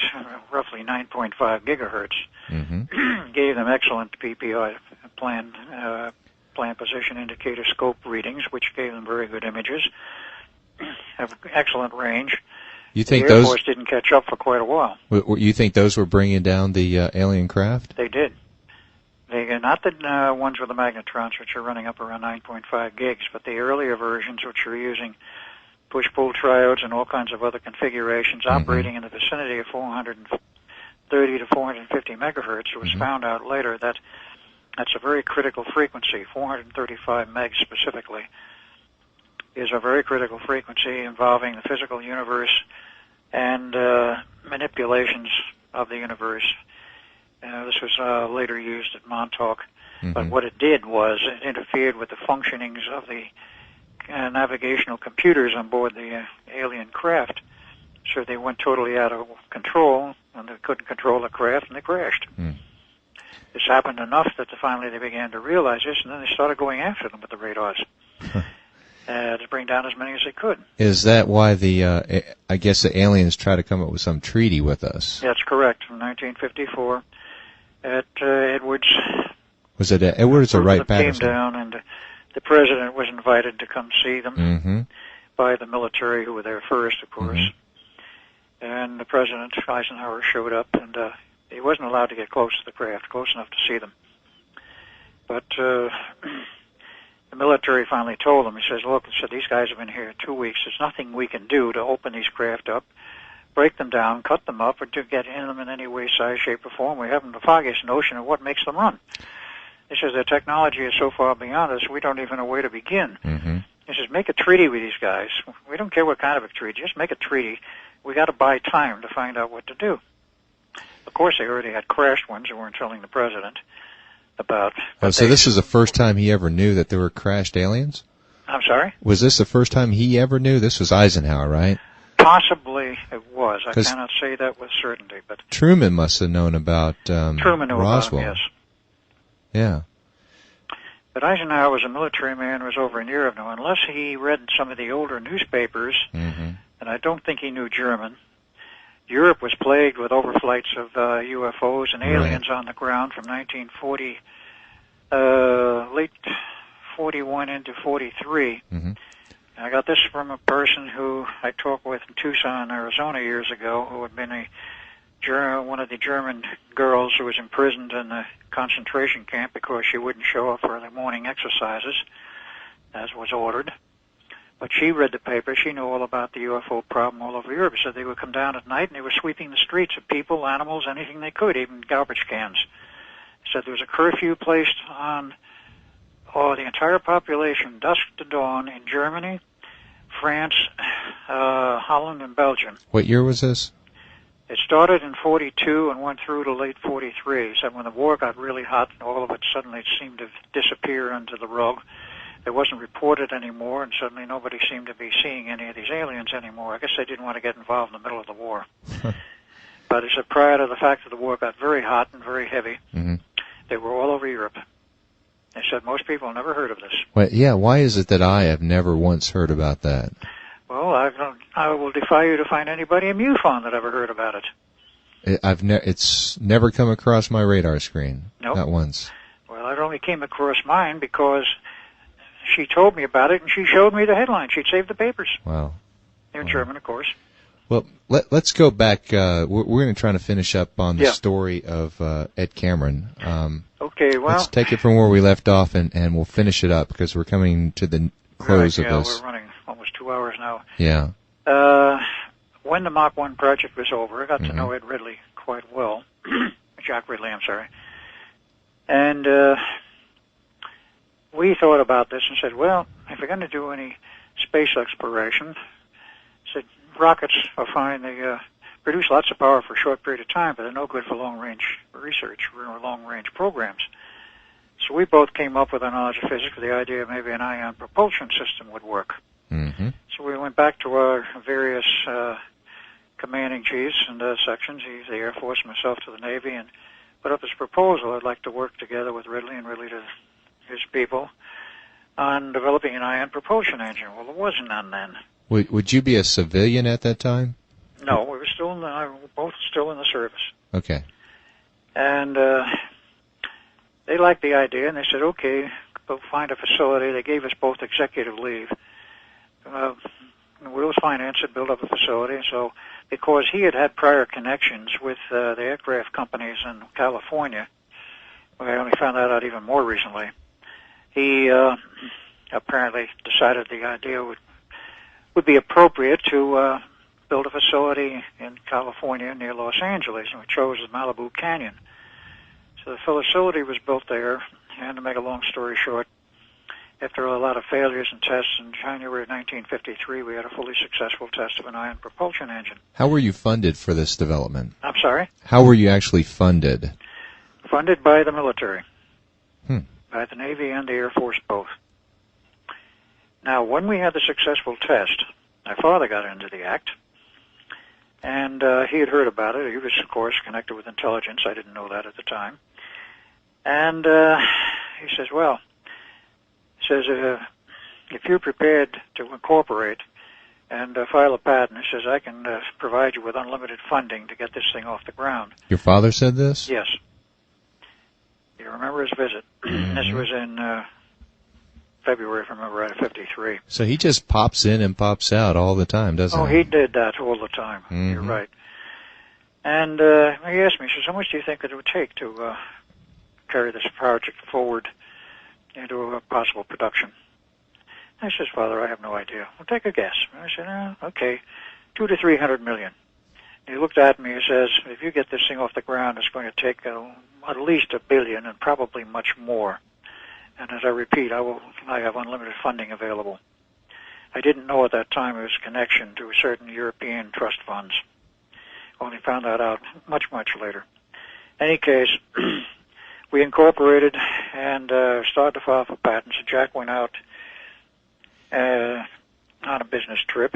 roughly 9.5 gigahertz. Mm-hmm. Gave them excellent PPI plan position indicator scope readings, which gave them very good images. Have excellent range. You think the Air Force didn't catch up for quite a while. You think those were bringing down the alien craft? They did. Not the ones with the magnetrons, which are running up around 9.5 gigs, but the earlier versions, which are using push-pull triodes and all kinds of other configurations, mm-hmm. operating in the vicinity of 430 to 450 megahertz. It was mm-hmm. found out later that that's a very critical frequency, 435 megs specifically, is a very critical frequency involving the physical universe and manipulations of the universe. This was later used at Montauk, mm-hmm. but what it did was it interfered with the functionings of the navigational computers on board the alien craft. So they went totally out of control, and they couldn't control the craft, and they crashed. Mm. This happened enough that finally they began to realize this, and then they started going after them with the radars to bring down as many as they could. Is that why I guess the aliens try to come up with some treaty with us? That's correct. In 1954, at Edwards. Was it Edwards or Wright-Patterson? Came down, and the president was invited to come see them mm-hmm. by the military, who were there first, of course. Mm-hmm. And the President, Eisenhower, showed up, and he wasn't allowed to get close to the craft, close enough to see them. But the military finally told him, he says, look, these guys have been here 2 weeks. There's nothing we can do to open these craft up, break them down, cut them up, or to get in them in any way, size, shape, or form. We haven't the foggiest notion of what makes them run. He says, their technology is so far beyond us, we don't even know where to begin. Mm-hmm. He says, make a treaty with these guys. We don't care what kind of a treaty, just make a treaty. We got to buy time to find out what to do. Of course, they already had crashed ones they weren't telling the president about. Oh, so this is the first time he ever knew that there were crashed aliens? I'm sorry? Was this the first time he ever knew? This was Eisenhower, right? Possibly it was. I cannot say that with certainty. But Truman must have known about Truman knew Roswell. About him, yes. Yeah. But Eisenhower was a military man, was over in Europe now. Unless he read some of the older newspapers, mm-hmm. and I don't think he knew German, Europe was plagued with overflights of UFOs and aliens on the ground from 1940, late 41 into 43. Mm-hmm. I got this from a person who I talked with in Tucson, Arizona years ago, who had been one of the German girls who was imprisoned in the concentration camp because she wouldn't show up for the morning exercises, as was ordered. But she read the paper. She knew all about the UFO problem all over Europe. So they would come down at night, and they were sweeping the streets of people, animals, anything they could, even garbage cans. So there was a curfew placed on the entire population, dusk to dawn, in Germany, France, Holland, and Belgium. What year was this? It started in 42 and went through to late 43. So when the war got really hot, all of it suddenly seemed to disappear under the rug. It wasn't reported anymore, and suddenly nobody seemed to be seeing any of these aliens anymore. I guess they didn't want to get involved in the middle of the war. But it's prior to the fact that the war got very hot and very heavy, mm-hmm. they were all over Europe. They said most people never heard of this. Well, yeah, why is it that I have never once heard about that? Well, I will defy you to find anybody in MUFON that ever heard about it. It's never come across my radar screen. Nope. Not once. Well, it only came across mine because she told me about it, and she showed me the headline. She'd saved the papers. Wow. In German, of course. Well, let's go back. We're going to try to finish up on the story of Ed Cameron. Okay, well... Let's take it from where we left off, and we'll finish it up, because we're coming to the close of this. We're running almost 2 hours now. Yeah. When the Mach 1 project was over, I got to know Ed Ridley quite well. Jack Ridley, I'm sorry. And we thought about this and said, well, if we're going to do any space exploration, said rockets are fine. They produce lots of power for a short period of time, but they're no good for long-range research or long-range programs. So we both came up with our knowledge of physics with the idea maybe an ion propulsion system would work. Mm-hmm. So we went back to our various commanding chiefs and sections, he's the Air Force, myself to the Navy, and put up this proposal. I'd like to work together with Ridley and Ridley to his people on developing an ion propulsion engine. Well, there was none then. Would you be a civilian at that time? No, we were still in both still in the service. Okay. And they liked the idea, and they said, okay, go find a facility. They gave us both executive leave. Wills financed it, built up a facility. So because he had prior connections with the aircraft companies in California, I only found that out even more recently, he apparently decided the idea would be appropriate to build a facility in California near Los Angeles, and we chose the Malibu Canyon. So the facility was built there, and to make a long story short, after a lot of failures and tests in January of 1953, we had a fully successful test of an ion propulsion engine. How were you funded for this development? I'm sorry? How were you actually funded? Funded by the military, by the Navy and the Air Force both. Now, when we had the successful test, my father got into the act, and he had heard about it. He was, of course, connected with intelligence. I didn't know that at the time. And he says, well, if you're prepared to incorporate and file a patent, he says, I can provide you with unlimited funding to get this thing off the ground. Your father said this? Yes. You remember his visit. Mm-hmm. This was in February, if I remember right, of 53. So he just pops in and pops out all the time, doesn't he? Oh, he did that all the time. Mm-hmm. You're right. And he asked me, he says, how much do you think it would take to carry this project forward into a possible production? I says, Father, I have no idea. Well, take a guess. And I said, okay, 200 to 300 million. And he looked at me and says, if you get this thing off the ground, it's going to take at least $1 billion and probably much more. And as I repeat, I have unlimited funding available. I didn't know at that time it was a connection to certain European trust funds. Only found that out much, much later. In any case, we incorporated and started to file for patents. Jack went out on a business trip.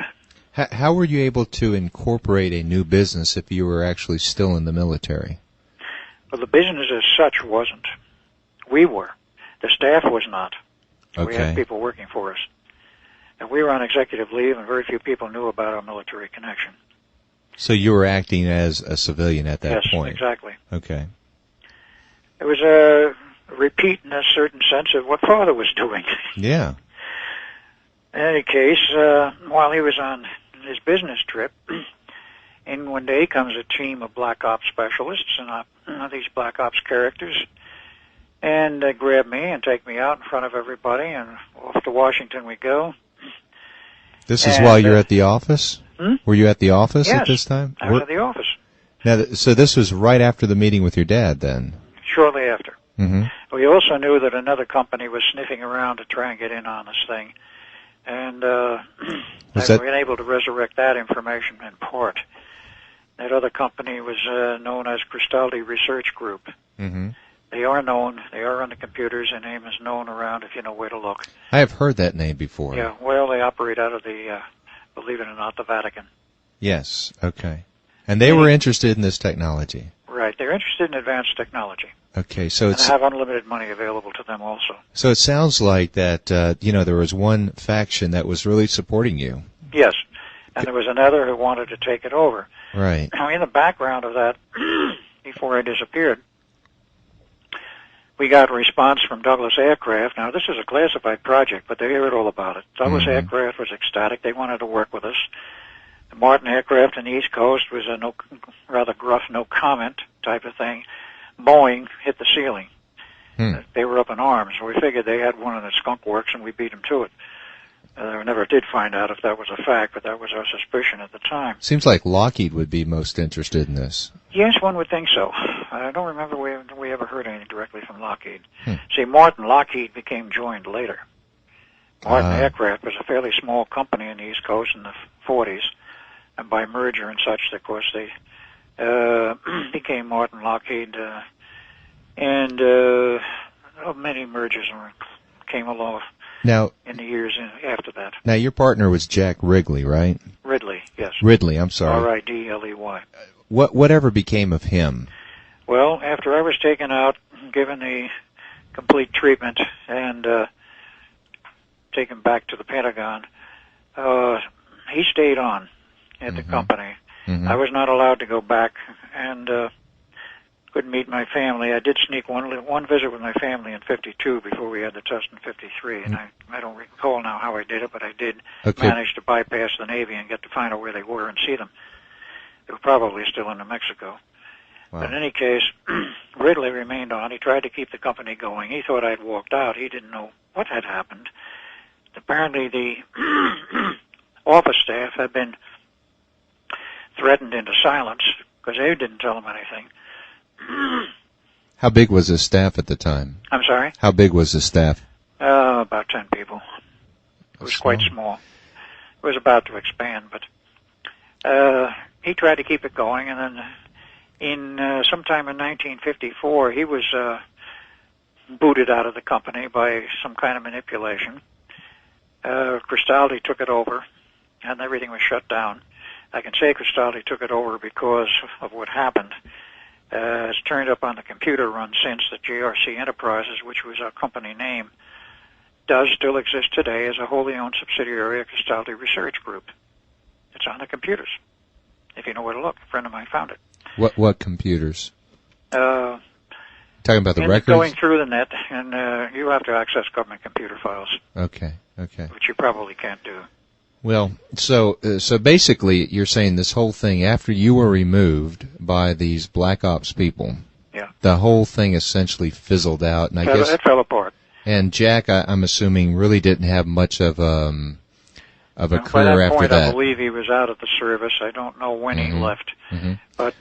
How were you able to incorporate a new business if you were actually still in the military? Well, the business as such wasn't. We were. The staff was not. Okay. We had people working for us. And we were on executive leave, and very few people knew about our military connection. So you were acting as a civilian at that point? Yes, exactly. Okay. It was a repeat in a certain sense of what Father was doing. Yeah. In any case, while he was on his business trip, in one day comes a team of Black Ops specialists, and these Black Ops characters, and they grab me and take me out in front of everybody, and off to Washington we go. This is while you're at the office? Were you at the office yes, at this time? I was at the office. Now, so this was right after the meeting with your dad, then? Shortly after. Mm-hmm. We also knew that another company was sniffing around to try and get in on this thing, and I've been able to resurrect that information in part. That other company was known as Cristaldi Research Group. Mm-hmm. They are known. They are on the computers. Their name is known around if you know where to look. I have heard that name before. Yeah, well, they operate out of the, believe it or not, the Vatican. Yes, okay. And they were interested in this technology. Right, they're interested in advanced technology. Okay, so and have unlimited money available to them also. So it sounds like that, there was one faction that was really supporting you. Yes, and there was another who wanted to take it over. Right. Now, in the background of that, before I disappeared, we got a response from Douglas Aircraft. Now, this is a classified project, but they heard all about it. Douglas Aircraft was ecstatic. They wanted to work with us. The Martin Aircraft on the East Coast was a rather gruff, no comment type of thing. Boeing hit the ceiling. They were up in arms. We figured they had one in the Skunk Works, and we beat them to it. We never did find out if that was a fact, but that was our suspicion at the time. Seems like Lockheed would be most interested in this. Yes, one would think so. I don't remember we ever heard anything directly from Lockheed. See, Lockheed became joined later. Martin Aircraft was a fairly small company in the East Coast in the 40s, and by merger and such, of course, they became Martin Lockheed, and many mergers came along now in the years after that. Now, your partner was Jack Wrigley, right? Ridley, yes. Ridley, I'm sorry. R-I-D-L-E-Y. Whatever became of him? Well, after I was taken out, given the complete treatment, and taken back to the Pentagon, he stayed on at the company. I was not allowed to go back, and couldn't meet my family. I did sneak one visit with my family in '52 before we had the test in '53, and I don't recall now how I did it, but I did manage to bypass the Navy and get to find out where they were and see them. They were probably still in New Mexico. Wow. But in any case, Ridley remained on. He tried to keep the company going. He thought I'd walked out. He didn't know what had happened. Apparently the office staff had been threatened into silence because they didn't tell him anything. How big was the staff at the time? I'm sorry? How big was the staff? About 10 people. It was quite small. It was about to expand, but he tried to keep it going, and then in sometime in 1954, he was booted out of the company by some kind of manipulation. Cristaldi took it over, and everything was shut down. I can say Cristaldi took it over because of what happened. It's turned up on the computer run since that JRC Enterprises, which was our company name, does still exist today as a wholly owned subsidiary of Cristaldi Research Group. It's on the computers. If you know where to look, a friend of mine found it. What computers? Talking about the records? Going through the net, and you have to access government computer files. Okay. Which you probably can't do. Well, so basically, you're saying this whole thing, after you were removed by these Black Ops people, the whole thing essentially fizzled out, and I guess it fell apart. And Jack, I'm assuming, really didn't have much of a career after that. I believe he was out of the service. I don't know when he left, but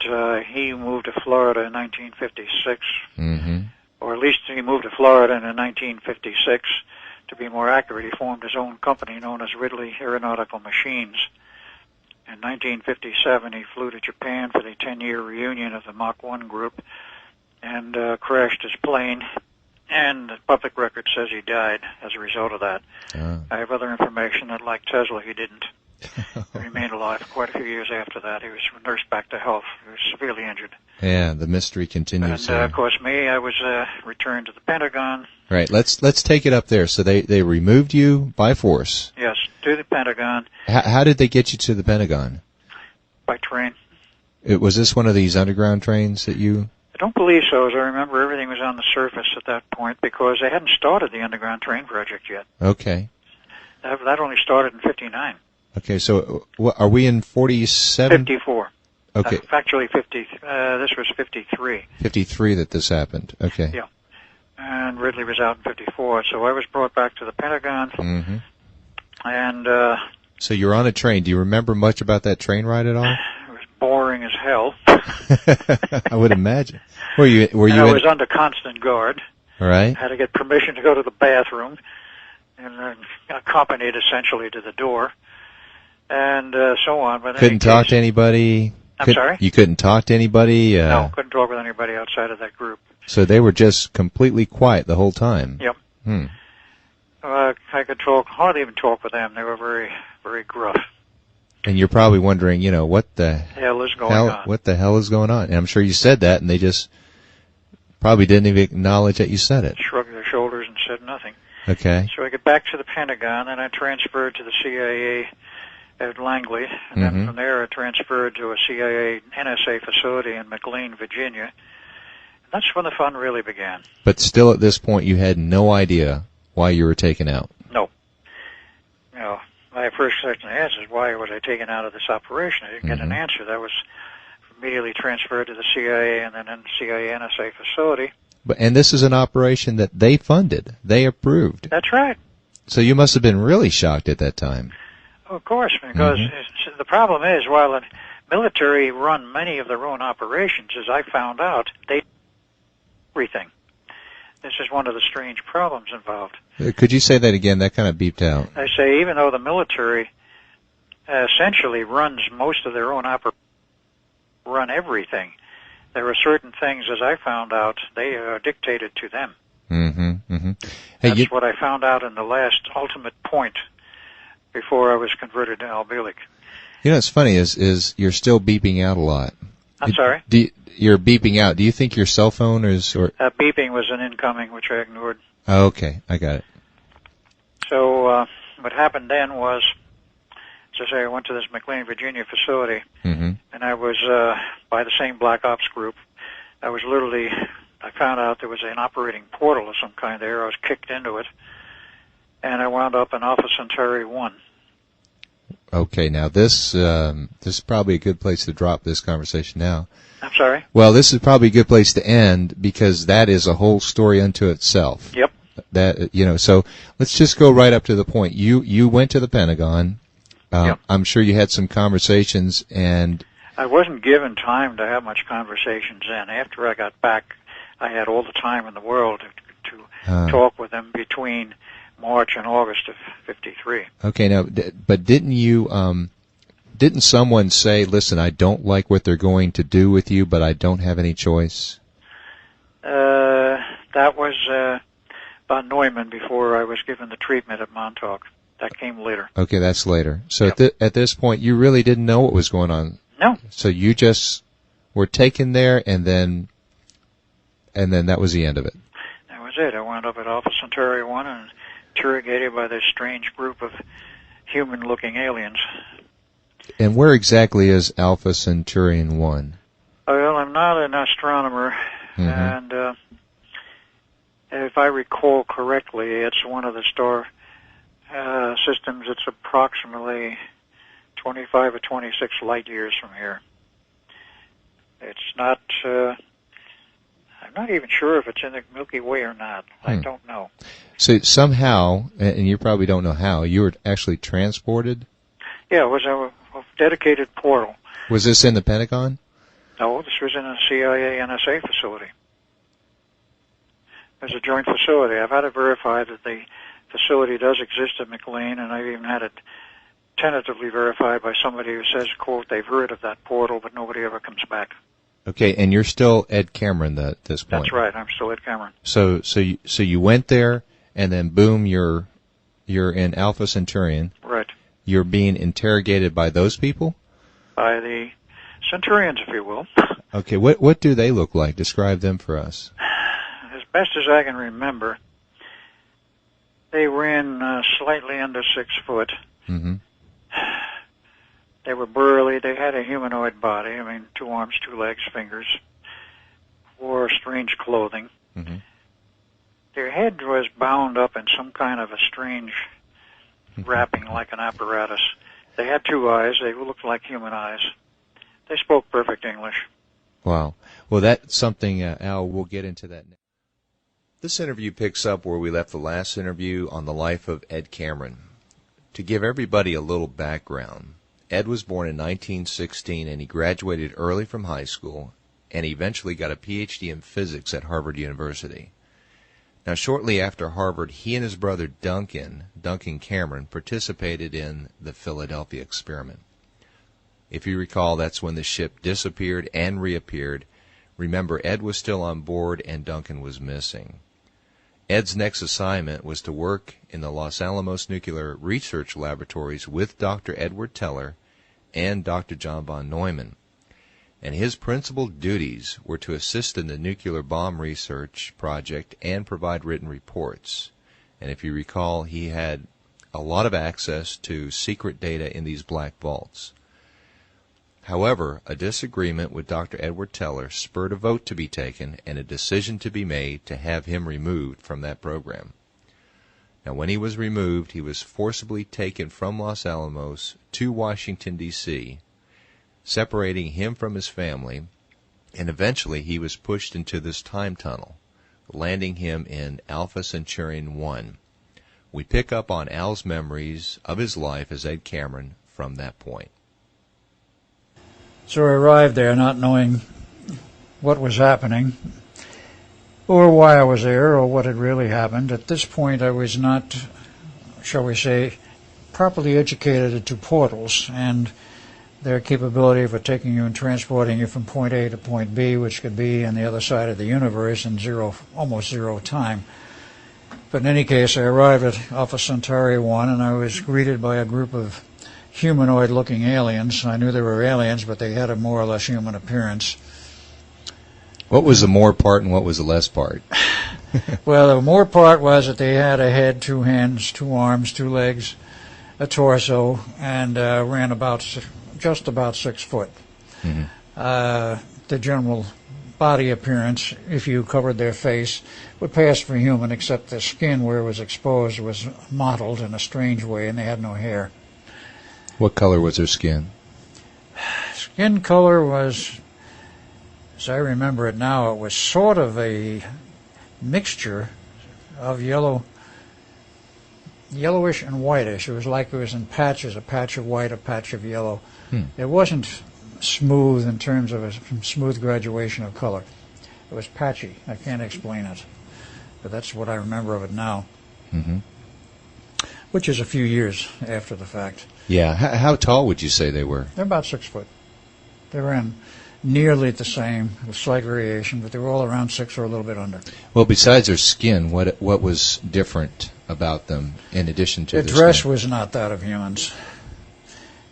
he moved to Florida in 1956, or at least he moved to Florida in 1956. To be more accurate, he formed his own company known as Ridley Aeronautical Machines. In 1957, he flew to Japan for the 10-year reunion of the Mach 1 group and crashed his plane, and the public record says he died as a result of that. I have other information that, like Tesla, he didn't. He remained alive for quite a few years after that. He was nursed back to health. He was severely injured. Yeah, the mystery continues. And, of course, I was returned to the Pentagon. Right, let's take it up there. So they removed you by force. Yes, to the Pentagon. How did they get you to the Pentagon? By train. Was this one of these underground trains that you... I don't believe so. As I remember, everything was on the surface at that point because they hadn't started the underground train project yet. Okay. That only started in '59. Okay, so are we in 47? 54. Okay. Actually, 50. This was 53. 53 that this happened. Okay. Yeah. And Ridley was out in 54, so I was brought back to the Pentagon. And so you're on a train. Do you remember much about that train ride at all? It was boring as hell. I would imagine. Were you? I was under constant guard. All right. Had to get permission to go to the bathroom, and accompanied essentially to the door. And so on. But couldn't talk to anybody? I'm sorry? You couldn't talk to anybody? No, couldn't talk with anybody outside of that group. So they were just completely quiet the whole time? Yep. I could hardly even talk with them. They were very, very gruff. And you're probably wondering, what the hell is going on? What the hell is going on? And I'm sure you said that, and they just probably didn't even acknowledge that you said it. Shrugged their shoulders and said nothing. Okay. So I get back to the Pentagon, and I transferred to the CIA at Langley, and then from there I transferred to a CIA NSA facility in McLean, Virginia. That's when the fun really began. But still at this point you had no idea why you were taken out. No. You know, my first question I asked is, why was I taken out of this operation? I didn't get an answer. That was immediately transferred to the CIA and then in the CIA NSA facility. And this is an operation that they funded. They approved. That's right. So you must have been really shocked at that time. Of course, because the problem is, while the military run many of their own operations, as I found out, they do everything. This is one of the strange problems involved. Could you say that again? That kind of beeped out. I say, even though the military essentially runs most of their own operations, run everything, there are certain things, as I found out, they are dictated to them. Hey, that's what I found out in the last ultimate point before I was converted to albilic. You know, what's funny is you're still beeping out a lot. I'm sorry? You're beeping out. Do you think your cell phone is... beeping was an incoming, which I ignored. Oh, okay. I got it. So what happened then was, as I say, I went to this McLean, Virginia facility, and I was by the same Black Ops group. I found out there was an operating portal of some kind there. I was kicked into it, and I wound up in Alpha Centauri 1. Okay, now this is probably a good place to drop this conversation now. I'm sorry? Well, this is probably a good place to end because that is a whole story unto itself. Yep. So let's just go right up to the point. You went to the Pentagon. Yep. I'm sure you had some conversations, and I wasn't given time to have much conversations then. After I got back, I had all the time in the world to talk with them between March and August of '53. Okay, now, but didn't someone say, listen, I don't like what they're going to do with you, but I don't have any choice? That was von Neumann before I was given the treatment at Montauk. That came later. Okay, that's later. So Yep. at this point, you really didn't know what was going on? No. So you just were taken there, and then that was the end of it? That was it. I wound up at Alpha Centauri 1 and interrogated by this strange group of human-looking aliens. And where exactly is Alpha Centaurian 1? Well, I'm not an astronomer, and if I recall correctly, it's one of the star systems. It's approximately 25 or 26 light years from here. It's not... I'm not even sure if it's in the Milky Way or not. I don't know. So somehow, and you probably don't know how, you were actually transported? Yeah, it was a dedicated portal. Was this in the Pentagon? No, this was in a CIA NSA facility. It was a joint facility. I've had it verified that the facility does exist at McLean, and I've even had it tentatively verified by somebody who says, quote, they've heard of that portal, but nobody ever comes back. Okay, and you're still Ed Cameron at this point. That's right. I'm still Ed Cameron. So you went there, and then boom, you're in Alpha Centaurian. Right. You're being interrogated by those people? By the Centurions, if you will. Okay, what do they look like? Describe them for us. As best as I can remember, they ran slightly under 6 foot. They were burly. They had a humanoid body. I mean, 2 arms, 2 legs, fingers. Wore strange clothing. Their head was bound up in some kind of a strange wrapping like an apparatus. They had 2 eyes. They looked like human eyes. They spoke perfect English. Wow. Well, that's something, Al, we'll get into that next. This interview picks up where we left the last interview on the life of Ed Cameron. To give everybody a little background, Ed was born in 1916, and he graduated early from high school, and eventually got a Ph.D. in physics at Harvard University. Now, shortly after Harvard, he and his brother Duncan Cameron, participated in the Philadelphia experiment. If you recall, that's when the ship disappeared and reappeared. Remember, Ed was still on board and Duncan was missing. Ed's next assignment was to work in the Los Alamos Nuclear Research Laboratories with Dr. Edward Teller and Dr. John von Neumann. And his principal duties were to assist in the nuclear bomb research project and provide written reports. And if you recall, he had a lot of access to secret data in these black vaults. However, a disagreement with Dr. Edward Teller spurred a vote to be taken and a decision to be made to have him removed from that program. Now, when he was removed, he was forcibly taken from Los Alamos to Washington, D.C., separating him from his family, and eventually he was pushed into this time tunnel, landing him in Alpha Centaurian 1. We pick up on Al's memories of his life as Ed Cameron from that point. So I arrived there not knowing what was happening or why I was there or what had really happened. At this point I was not, shall we say, properly educated to portals and their capability for taking you and transporting you from point A to point B, which could be on the other side of the universe in almost zero time. But in any case, I arrived at Alpha Centauri 1 and I was greeted by a group of humanoid-looking aliens. I knew they were aliens, but they had a more or less human appearance. What was the more part and what was the less part? Well, the more part was that they had a head, 2 hands, 2 arms, 2 legs, a torso, and ran just about 6 foot. Mm-hmm. The general body appearance, if you covered their face, would pass for human, except the skin where it was exposed was mottled in a strange way, and they had no hair. What color was their skin? Skin color was, as I remember it now, it was sort of a mixture of yellowish and whitish. It was like it was in patches, a patch of white, a patch of yellow. It wasn't smooth in terms of a smooth graduation of color. It was patchy. I can't explain it, but that's what I remember of it now, which is a few years after the fact. Yeah. How tall would you say they were? They're about 6 foot. They ran nearly the same, with slight variation, but they were all around 6 or a little bit under. Well, besides their skin, what was different about them in addition to their their dress skin? was not that of humans.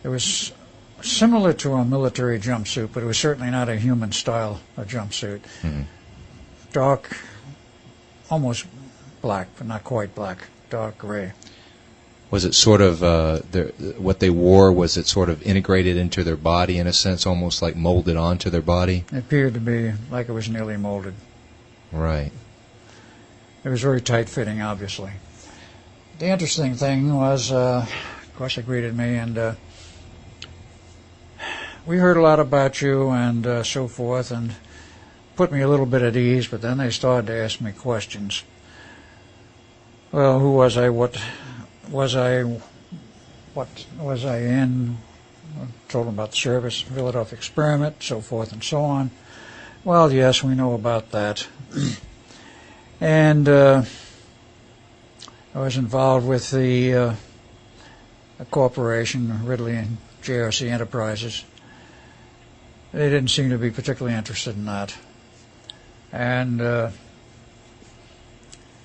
It was similar to a military jumpsuit, but it was certainly not a human style of jumpsuit. Mm-hmm. Dark, almost black, but not quite black, dark gray. Was it sort of what they wore? Was it sort of integrated into their body in a sense, almost like molded onto their body? It appeared to be like it was nearly molded. Right. It was very tight-fitting, obviously. The interesting thing was, of course, they greeted me, and we heard a lot about you and so forth, and put me a little bit at ease. But then they started to ask me questions. Well, who was I? What was I in? I told them about the service, Philadelphia experiment, so forth and so on. Well, yes, we know about that. And I was involved with the corporation, Ridley and JRC Enterprises. They didn't seem to be particularly interested in that. And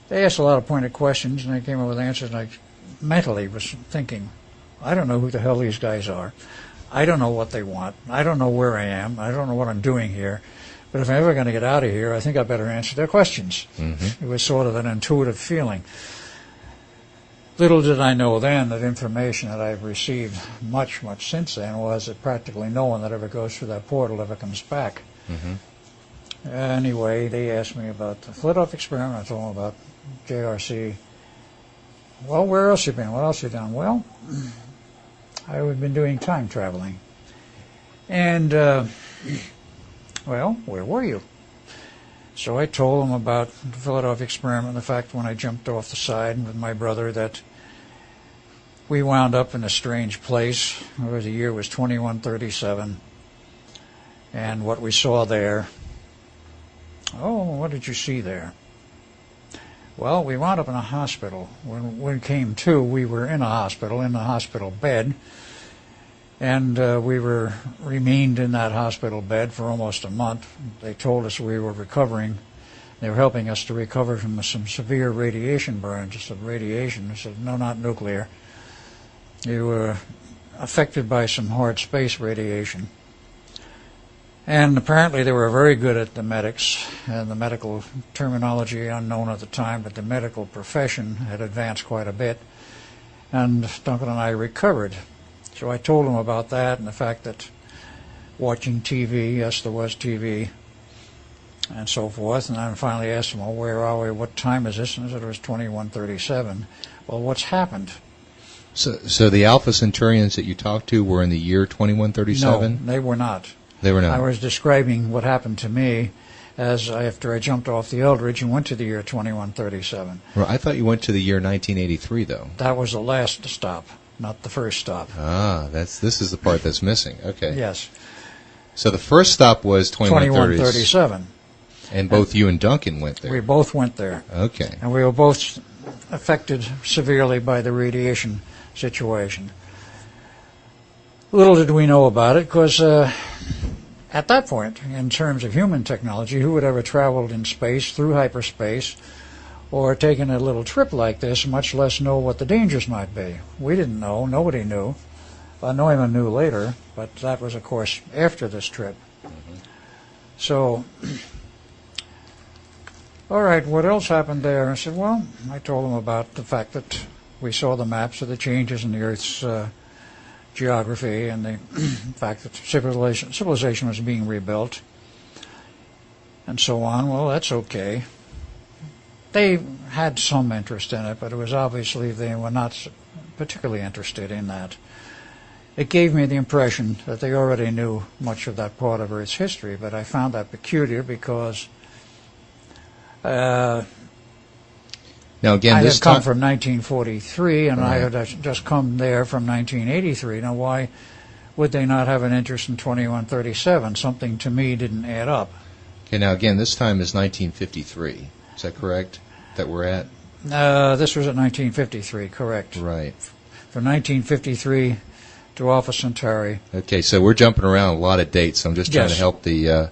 they asked a lot of pointed questions, and I came up with answers, and I mentally was thinking, I don't know who the hell these guys are. I don't know what they want. I don't know where I am. I don't know what I'm doing here. But if I'm ever going to get out of here, I think I better answer their questions. Mm-hmm. It was sort of an intuitive feeling. Little did I know then that information that I've received much, much since then was that practically no one that ever goes through that portal ever comes back. Mm-hmm. Anyway, they asked me about the Philadelphia experiment. I told them about JRC. Well, where else you been? What else you done? Well, I've been doing time traveling. And, well, where were you? So I told them about the Philadelphia experiment and the fact when I jumped off the side with my brother that we wound up in a strange place. The year was 2137. And what we saw there, oh, what did you see there? Well, we wound up in a hospital. When we came to, we were in the hospital bed, and we remained in that hospital bed for almost a month. They told us we were recovering. They were helping us to recover from some severe radiation burns. Just radiation. They said, no, not nuclear. You were affected by some hard space radiation. And apparently they were very good at the medics, and the medical terminology unknown at the time, but the medical profession had advanced quite a bit. And Duncan and I recovered. So I told him about that and the fact that watching TV. Yes, there was TV, and so forth. And I finally asked them, well, where are we? What time is this? And they said it was 2137. Well, what's happened? So the Alpha Centaurians that you talked to were in the year 2137? No, they were not. They were not. I was describing what happened to me after I jumped off the Eldridge and went to the year 2137. Well, I thought you went to the year 1983, though. That was the last stop, not the first stop. Ah, this is the part that's missing. Okay. Yes. So the first stop was 2137. And both you and Duncan went there. We both went there. Okay. And we were both affected severely by the radiation situation. Little did we know about it, because at that point, in terms of human technology, who would ever traveled in space, through hyperspace, or taken a little trip like this, much less know what the dangers might be? We didn't know. Nobody knew. Neumann knew later, but that was, of course, after this trip. Mm-hmm. So, all right, what else happened there? I said, well, I told him about the fact that we saw the maps of the changes in the Earth's geography and the fact that civilization was being rebuilt and so on. Well, that's okay. They had some interest in it, but it was obviously they were not particularly interested in that. It gave me the impression that they already knew much of that part of Earth's history, but I found that peculiar because now again, I this had come from 1943, and I had just come there from 1983. Now, why would they not have an interest in 2137? Something to me didn't add up. Okay, now again, this time is 1953. Is that correct, that we're at? This was at 1953, correct. Right. From 1953 to Alpha Centauri. Okay, so we're jumping around a lot of dates. So I'm just trying Yes. to help the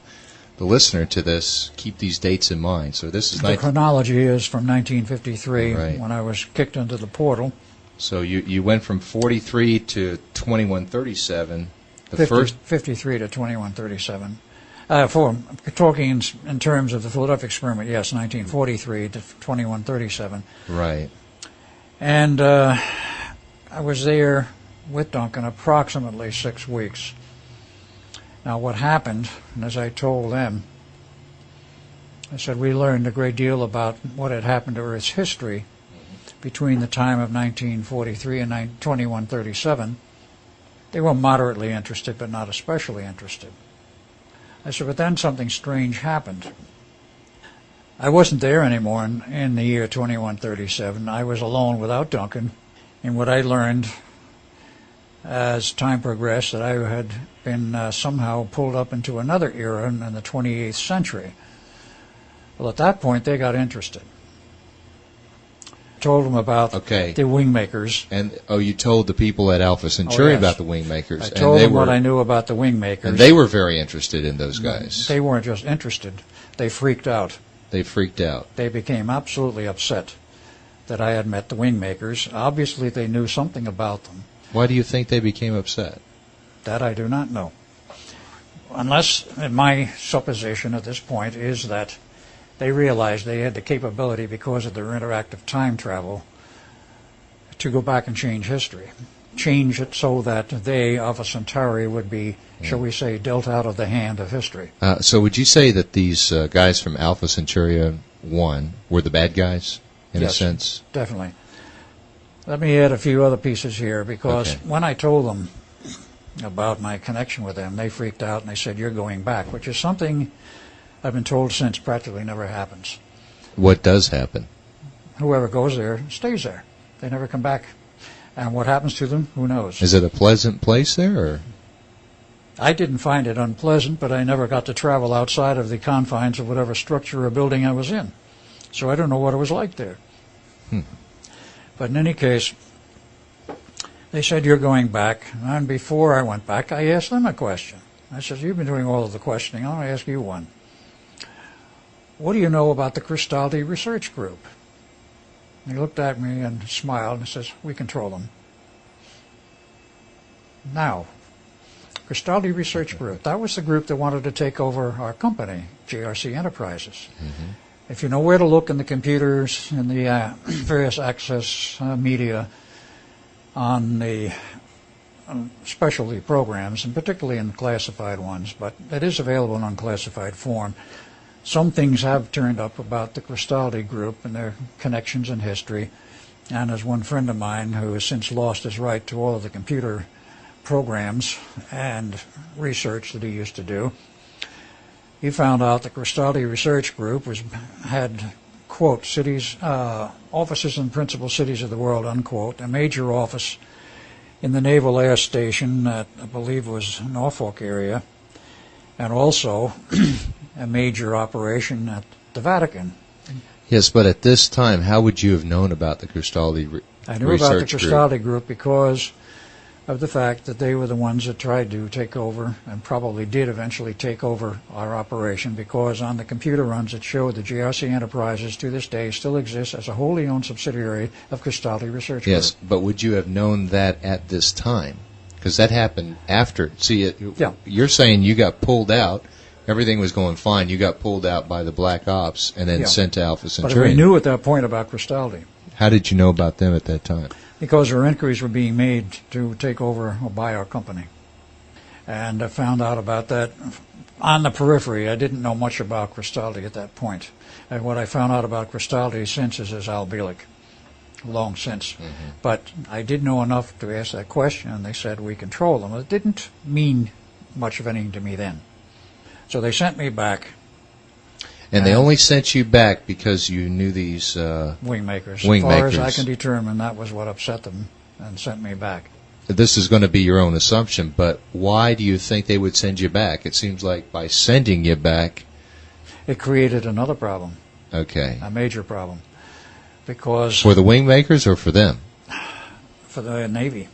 listener to this keep these dates in mind. So this is The chronology is from 1953, Right. when I was kicked into the portal. So you went from 43 to 2137. The 53 to 2137. For talking in terms of the Philadelphia experiment, yes, 1943 to 2137. Right. And I was there with Duncan approximately 6 weeks. Now, what happened, and as I told them, I said we learned a great deal about what had happened to Earth's history between the time of 1943 and 2137. They were moderately interested, but not especially interested. I said, but then something strange happened. I wasn't there anymore in the year 2137. I was alone without Duncan, and what I learned as time progressed, that I had been somehow pulled up into another era in the 28th century. Well, at that point, they got interested. Told them about the Wingmakers. And you told the people at Alpha Centauri about the Wingmakers. I told them what I knew about the Wingmakers. And they were very interested in those guys. They weren't just interested. They freaked out. They freaked out. They became absolutely upset that I had met the Wingmakers. Obviously, they knew something about them. Why do you think they became upset? That I do not know. Unless, my supposition at this point is that they realized they had the capability, because of their interactive time travel, to go back and change history. Change it so that they, Alpha Centauri, would be, shall we say, dealt out of the hand of history. So would you say that these guys from Alpha Centauri 1 were the bad guys, in a sense? Definitely. Let me add a few other pieces here, because when I told them about my connection with them, they freaked out and they said, you're going back, which is something I've been told since practically never happens. What does happen? Whoever goes there stays there. They never come back. And what happens to them, who knows? Is it a pleasant place there? Or? I didn't find it unpleasant, but I never got to travel outside of the confines of whatever structure or building I was in. So I don't know what it was like there. But in any case, they said, you're going back. And before I went back, I asked them a question. I said, you've been doing all of the questioning. I want to ask you one. What do you know about the Cristaldi Research Group? He looked at me and smiled and says, we control them. Now, Cristaldi Research Group, that was the group that wanted to take over our company, JRC Enterprises. If you know where to look in the computers and the various access media on the specialty programs, and particularly in classified ones, but it is available in unclassified form. Some things have turned up about the Cristaldi group and their connections in history, and there's one friend of mine who has since lost his right to all of the computer programs and research that he used to do. He found out the Cristaldi Research Group had, quote, cities, offices in principal cities of the world, unquote, a major office in the Naval Air Station that I believe was Norfolk area, and also a major operation at the Vatican. Yes, but at this time, how would you have known about the Cristaldi Research Group? I knew about the Cristaldi Group because of the fact that they were the ones that tried to take over, and probably did eventually take over our operation, because on the computer runs it showed that GRC Enterprises to this day still exists as a wholly owned subsidiary of Cristaldi Research Group. Yes, but would you have known that at this time? Because that happened after. See, you're saying you got pulled out, everything was going fine, you got pulled out by the Black Ops and then sent to Alpha Centauri. But we knew at that point about Cristaldi. How did you know about them at that time? Because our inquiries were being made to take over or buy our company. And I found out about that on the periphery. I didn't know much about Cristaldi at that point. And what I found out about Cristaldi since is Al Bielek, long since. Mm-hmm. But I did know enough to ask that question, and they said we control them. It didn't mean much of anything to me then. So they sent me back. And they only sent you back because you knew these wingmakers. As far as I can determine, that was what upset them and sent me back. This is going to be your own assumption, but why do you think they would send you back? It seems like by sending you back, it created another problem. Okay. A major problem. Because for the wingmakers or for them? For the Navy.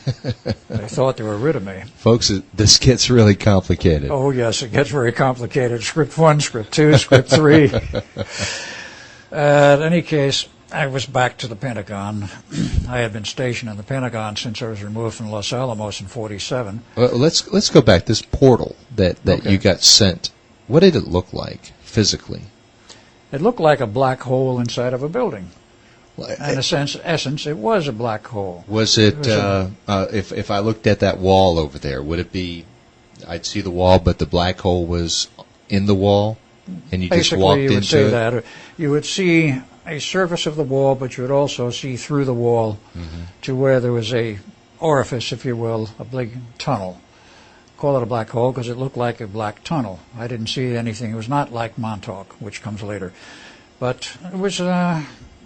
They thought they were rid of me. Folks, this gets really complicated. Oh, yes, it gets very complicated. Script 1, Script 2, Script 3. In any case, I was back to the Pentagon. I had been stationed in the Pentagon since I was removed from Los Alamos in 1947. Well, let's go back. This portal that you got sent, what did it look like physically? It looked like a black hole inside of a building. In a essence, it was a black hole. Was it, if I looked at that wall over there, would it be, I'd see the wall, but the black hole was in the wall, and you just walked into it? Basically, you would say that. You would see a surface of the wall, but you would also see through the wall to where there was a orifice, if you will, a big tunnel. Call it a black hole because it looked like a black tunnel. I didn't see anything. It was not like Montauk, which comes later. But it was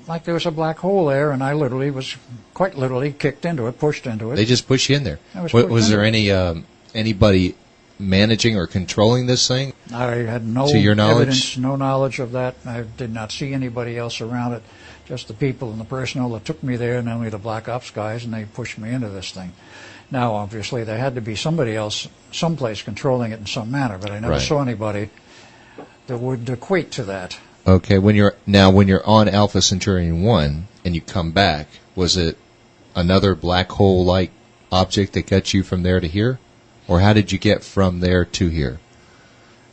like there was a black hole there, and I literally was, quite literally, kicked into it, pushed into it. They just push you in there. Was there anybody managing or controlling this thing? I had no to your knowledge? Evidence, no knowledge of that. I did not see anybody else around it, just the people and the personnel that took me there, and only the Black Ops guys, and they pushed me into this thing. Now, obviously, there had to be somebody else, someplace controlling it in some manner, but I never saw anybody that would equate to that. Okay, when you're on Alpha Centaurian 1 and you come back, was it another black hole-like object that got you from there to here? Or how did you get from there to here?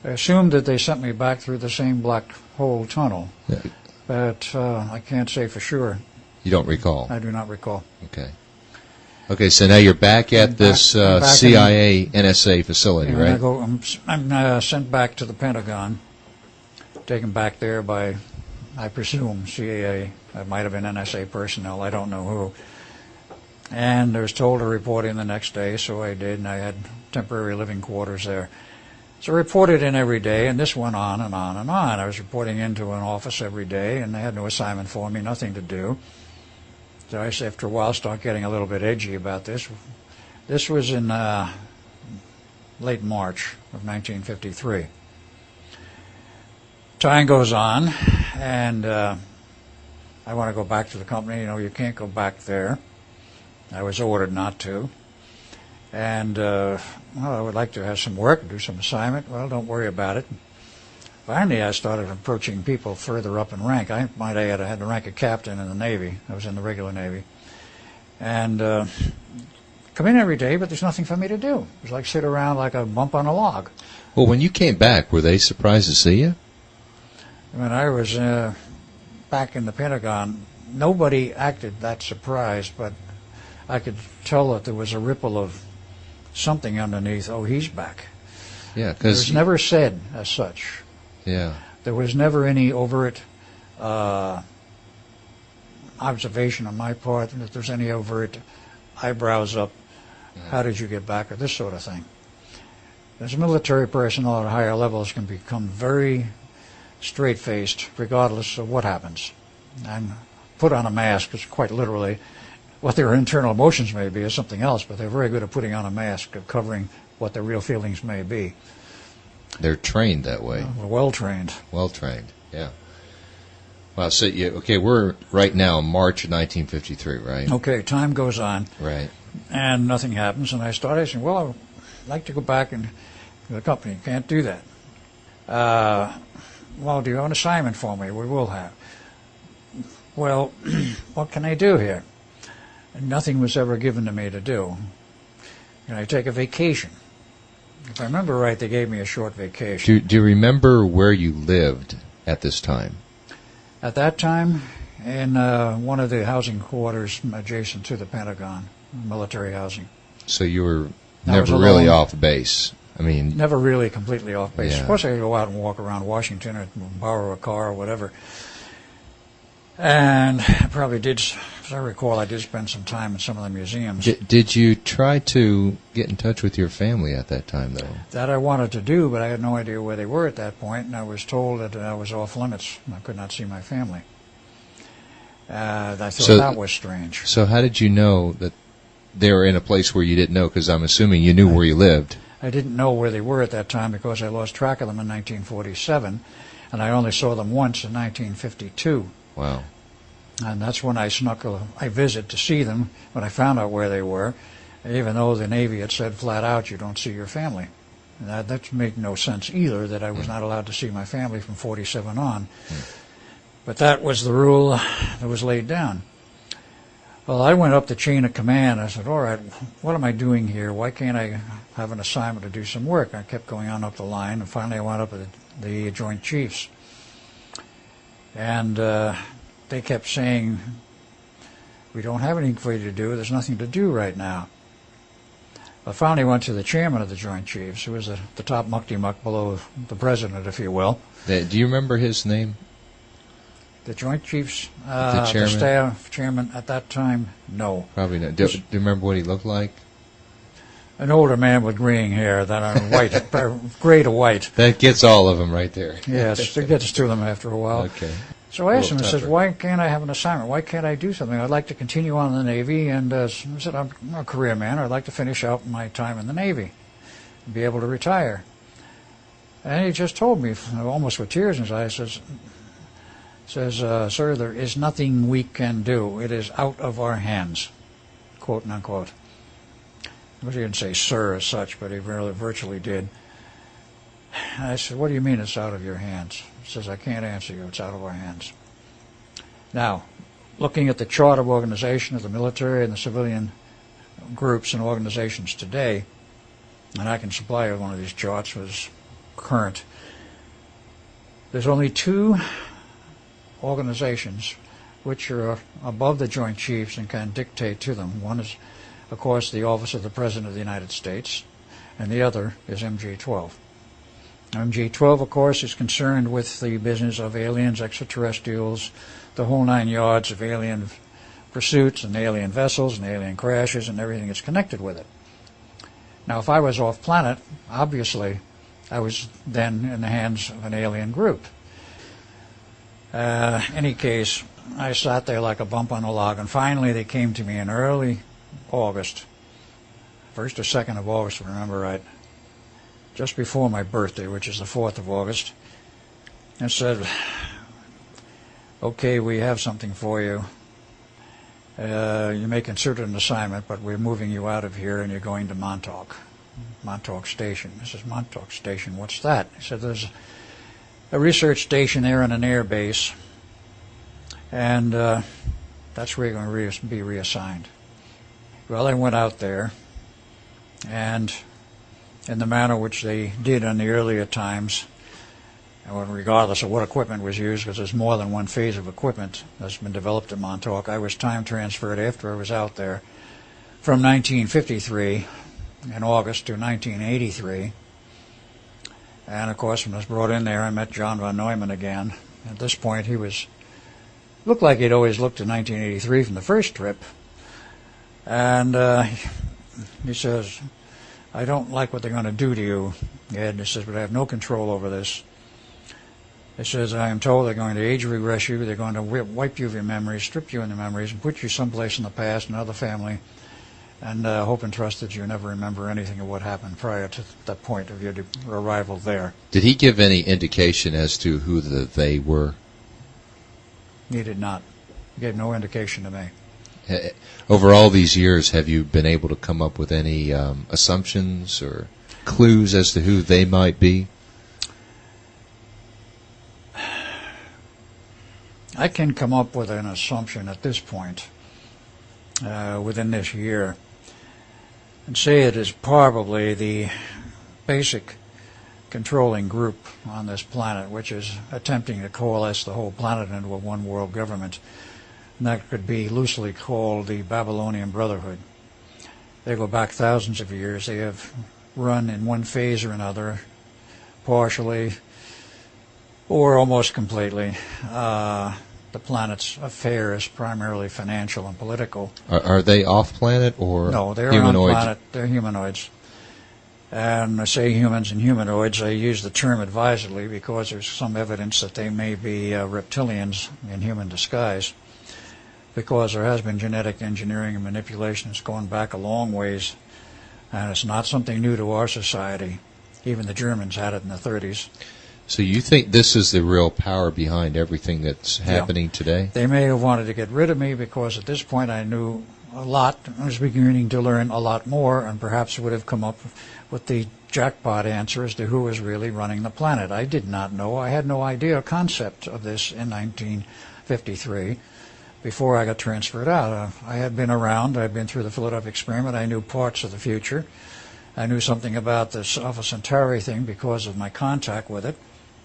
I assumed that they sent me back through the same black hole tunnel, but I can't say for sure. You don't recall? I do not recall. Okay. Okay, so now you're back at this CIA NSA facility, right? I'm sent back to the Pentagon. Taken back there by, I presume, CAA. It might have been NSA personnel. I don't know who. And I was told to report in the next day, so I did, and I had temporary living quarters there. So I reported in every day, and this went on and on and on. I was reporting into an office every day, and they had no assignment for me, nothing to do. So I, after a while, started getting a little bit edgy about this. This was in late March of 1953. Time goes on, and I want to go back to the company. You know, you can't go back there. I was ordered not to. And, well, I would like to have some work, do some assignment. Well, don't worry about it. Finally, I started approaching people further up in rank. I might add, I had the rank of captain in the Navy. I was in the regular Navy. And come in every day, but there's nothing for me to do. It was like sit around like a bump on a log. Well, when you came back, were they surprised to see you? When I was back in the Pentagon, nobody acted that surprised, but I could tell that there was a ripple of something underneath. Oh, he's back. Yeah, It was because never said as such. yeah, There was never any overt observation on my part that there's any overt eyebrows up. How did you get back, or this sort of thing. As military personnel at higher levels can become very straight-faced regardless of what happens, and put on a mask is quite literally what their internal emotions may be is something else, but they're very good at putting on a mask of covering what their real feelings may be. they're trained that way. We're well trained. Well trained. Yeah. Wow. So okay, we're right now in March of 1953, right? Okay, time goes on, Right. and nothing happens, and I started saying, well, I'd like to go back and to the company. Can't do that. Well, do you have an assignment for me? We will have. Well, what can I do here? And nothing was ever given to me to do. Can I take a vacation? If I remember right, they gave me a short vacation. Do you remember where you lived at this time? At that time, in one of the housing quarters adjacent to the Pentagon, military housing. So you were I was never really alone. off base. I mean, Never really completely off base. Yeah. Of course, I could go out and walk around Washington or borrow a car or whatever. And I probably did, as I recall, I did spend some time in some of the museums. did you try to get in touch with your family at that time, though? That I wanted to do, but I had no idea where they were at that point, and I was told that I was off limits. I could not see my family. I thought So- that was strange. So how did you know that they were in a place where you didn't know? Because I'm assuming you knew where you lived. I didn't know where they were at that time because I lost track of them in 1947, and I only saw them once in 1952. Wow. And that's when I snuck a visit to see them when I found out where they were, even though the Navy had said flat out, you don't see your family. And that made no sense either, that I was not allowed to see my family from 47 on. But that was the rule that was laid down. Well, I went up the chain of command. I said, all right, what am I doing here? Why can't I have an assignment to do some work? I kept going on up the line, and finally I wound up at the Joint Chiefs. And they kept saying, we don't have anything for you to do. There's nothing to do right now. I finally went to the chairman of the Joint Chiefs, who was the top muck-de-muck below the president, if you will. Do you remember his name? The Joint Chiefs, The chairman? the staff chairman at that time, no. Probably not. Do you remember what he looked like? An older man with graying hair, that are white, gray to white. That gets all of them right there. Yes, it gets to them after a while. Okay. So I asked him, I Little said, tougher. why can't I have an assignment? Why can't I do something? I'd like to continue on in the Navy, and I said, I'm a career man. I'd like to finish out my time in the Navy and be able to retire. And he just told me, almost with tears in his eyes, says, sir, there is nothing we can do. It is out of our hands, quote and unquote. Well, he didn't say sir as such, but he really virtually did. And I said, what do you mean it's out of your hands? He says, I can't answer you. It's out of our hands. Now, looking at the chart of organization of the military and the civilian groups and organizations today, and I can supply you with one of these charts, was current. There's only two organizations which are above the Joint Chiefs and can dictate to them. One is, of course, the Office of the President of the United States, and the other is MJ-12. MJ-12, of course, is concerned with the business of aliens, extraterrestrials, the whole 9 yards of alien pursuits and alien vessels and alien crashes and everything that's connected with it. Now, if I was off planet, obviously, I was then in the hands of an alien group. Any case, I sat there like a bump on a log, and finally they came to me in early August, 1st or 2nd of August, if I remember right, just before my birthday, which is the 4th of August, and said, okay, we have something for you. You may consider it an assignment, but we're moving you out of here and you're going to Montauk Station. I says, Montauk Station, what's that? He said, there's a research station there on an air base, and that's where you're going to be reassigned. Well, I went out there, and in the manner which they did in the earlier times, and regardless of what equipment was used, because there's more than one phase of equipment that's been developed at Montauk, I was time transferred after I was out there from 1953 in August to 1983. And of course, when I was brought in there, I met John von Neumann again. At this point, he looked like he'd always looked to 1983 from the first trip. And he says, "I don't like what they're going to do to you, Ed." He says, "but I have no control over this." He says, "I am told they're going to age regress you, they're going to wipe you of your memories, strip you of your memories, and put you someplace in the past, another family, and hope and trust that you never remember anything of what happened prior to that point of your arrival there." Did he give any indication as to who they were? He did not. He gave no indication to me. Over all these years, have you been able to come up with any assumptions or clues as to who they might be? I can come up with an assumption at this point, within this year, and say it is probably the basic controlling group on this planet, which is attempting to coalesce the whole planet into a one world government. And that could be loosely called the Babylonian Brotherhood. They go back thousands of years. They have run in one phase or another, partially or almost completely, the planet's affairs, primarily financial and political. Are they off-planet or no? They're humanoids? on planet. They're humanoids. And I say humans and humanoids. I use the term advisedly because there's some evidence that they may be reptilians in human disguise, because there has been genetic engineering and manipulation that's going back a long ways, and it's not something new to our society. Even the Germans had it in the 30s. So you think this is the real power behind everything that's happening today? They may have wanted to get rid of me because at this point I knew a lot. I was beginning to learn a lot more, and perhaps would have come up with the jackpot answer as to who was really running the planet. I did not know. I had no idea or concept of this in 1953. Before I got transferred out. I had been around. I'd been through the Philadelphia experiment. I knew parts of the future. I knew something about this Alpha Centauri thing because of my contact with it,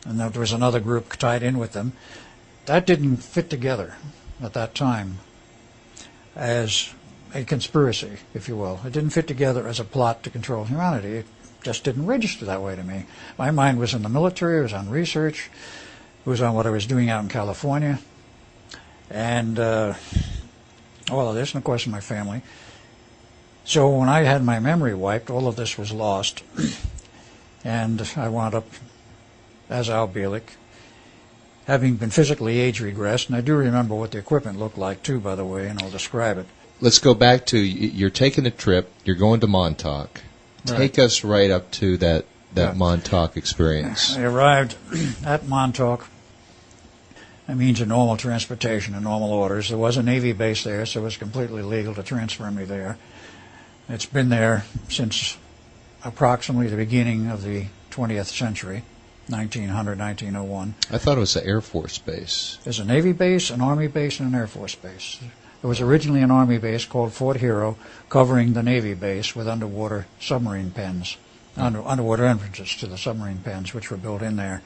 and there was another group tied in with them. That didn't fit together at that time as a conspiracy, if you will. It didn't fit together as a plot to control humanity. It just didn't register that way to me. My mind was in the military. It was on research. It was on what I was doing out in California. And all of this, and of course my family. So when I had my memory wiped, all of this was lost. And I wound up as Al Bielek, having been physically age regressed. And I do remember what the equipment looked like, too, by the way, and I'll describe it. Let's go back to, you're taking a trip, you're going to Montauk. Take us right up to that Montauk experience. I arrived at Montauk. That means a normal transportation and normal orders. There was a Navy base there, so it was completely legal to transfer me there. It's been there since approximately the beginning of the 20th century, 1900, 1901. I thought it was an Air Force base. There's a Navy base, an Army base, and an Air Force base. There was originally an Army base called Fort Hero, covering the Navy base with underwater submarine pens, underwater entrances to the submarine pens, which were built in there.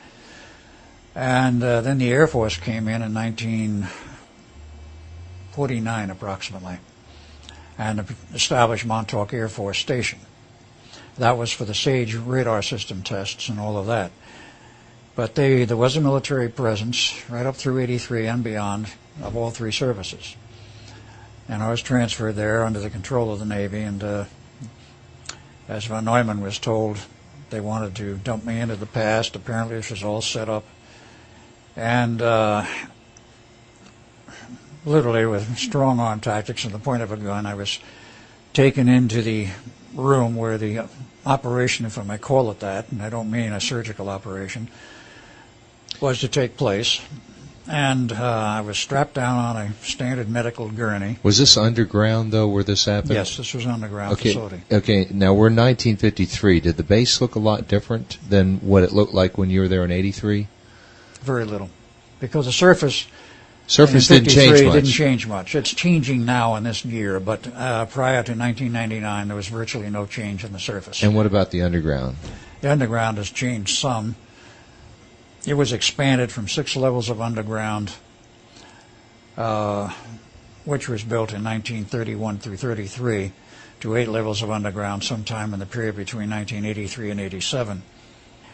And then the Air Force came in 1949 approximately and established Montauk Air Force Station. That was for the SAGE radar system tests and all of that. But there was a military presence right up through 83 and beyond of all three services. And I was transferred there under the control of the Navy, and as von Neumann was told, they wanted to dump me into the past. Apparently this was all set up. And literally with strong-arm tactics and the point of a gun, I was taken into the room where the operation, if I may call it that, and I don't mean a surgical operation, was to take place. And I was strapped down on a standard medical gurney. Was this underground, though, where this happened? Yes, this was an underground facility. Okay, now we're in 1953. Did the base look a lot different than what it looked like when you were there in 83? Very little, because the surface didn't change much. Didn't change much. It's changing now in this year, but prior to 1999, there was virtually no change in the surface. And what about the underground? The underground has changed some. It was expanded from 6 levels of underground, which was built in 1931 through 33, to 8 levels of underground sometime in the period between 1983 and 87.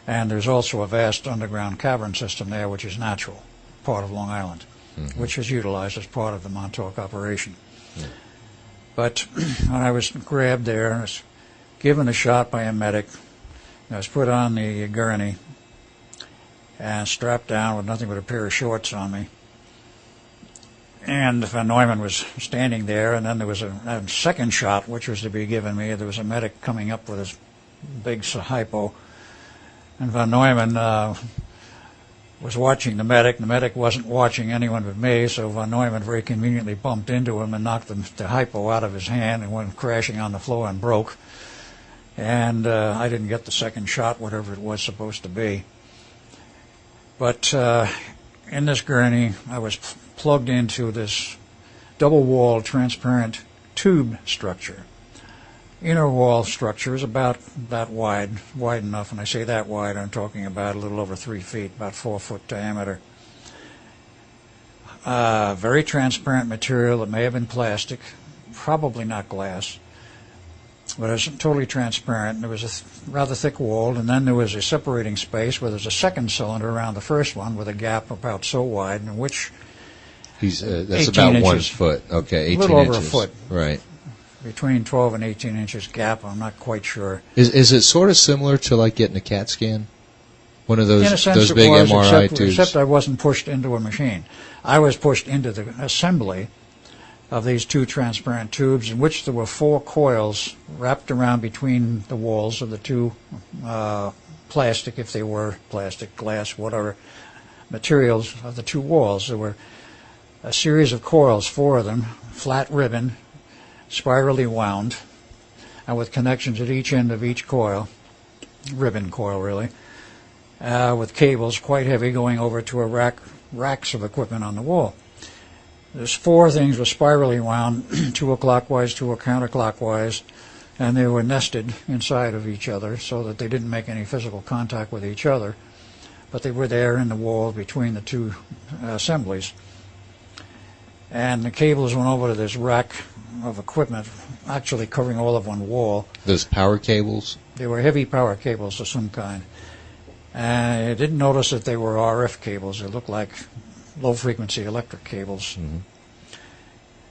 And there's also a vast underground cavern system there, which is natural, part of Long Island, which is utilized as part of the Montauk operation. But when I was grabbed there, I was given a shot by a medic. I was put on the gurney and strapped down with nothing but a pair of shorts on me. And Von Neumann was standing there, and then there was a second shot, which was to be given me. There was a medic coming up with his big hypo, and Von Neumann was watching the medic. The medic wasn't watching anyone but me, so Von Neumann very conveniently bumped into him and knocked the hypo out of his hand and went crashing on the floor and broke. And I didn't get the second shot, whatever it was supposed to be. But in this gurney, I was plugged into this double-walled transparent tube structure. Inner wall structure is about that wide enough. When I say that wide, I'm talking about a little over 3 feet, about 4 foot diameter. Very transparent material. It may have been plastic, probably not glass, but it was totally transparent. There was a rather thick wall, and then there was a separating space where there's a second cylinder around the first one with a gap about so wide, in which that's about inches. 1 foot. Okay, 18 inches. A little over a foot. Right. Between 12 and 18 inches gap. I'm not quite sure. Is it sort of similar to like getting a CAT scan? One of those in a sense those it big was, MRI tubes? Except I wasn't pushed into a machine. I was pushed into the assembly of these two transparent tubes, in which there were 4 coils wrapped around between the walls of the two plastic, if they were plastic, glass, whatever, materials of the 2 walls. There were a series of coils, 4 of them, flat ribbon, spirally wound, and with connections at each end of each coil, ribbon coil really, with cables quite heavy going over to racks of equipment on the wall. There's 4 things were spirally wound, 2 clockwise, 2 counterclockwise, and they were nested inside of each other so that they didn't make any physical contact with each other, but they were there in the wall between the 2 assemblies. And the cables went over to this rack of equipment, actually covering all of one wall. Those power cables? They were heavy power cables of some kind. I didn't notice that they were RF cables. They looked like low-frequency electric cables. Mm-hmm.